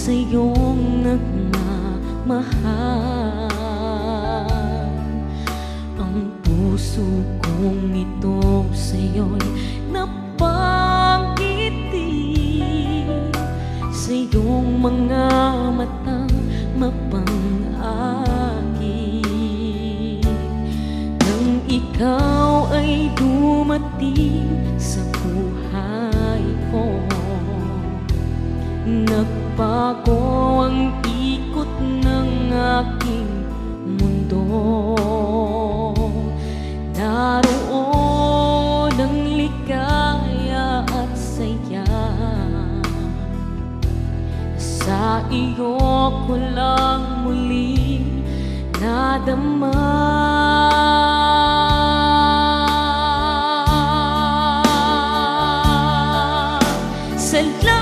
Speaker 3: sa iyong nagmamahal. Ang puso kong ito sa iyo'y napangiti, sa iyong mga matang mapang-akit. Nang ikaw ay dumating sa buhay ko, nagbago ang ikot ng aking mundo. Naroon ang ligaya at saya, sa iyo ko lang muling nadama. Salamat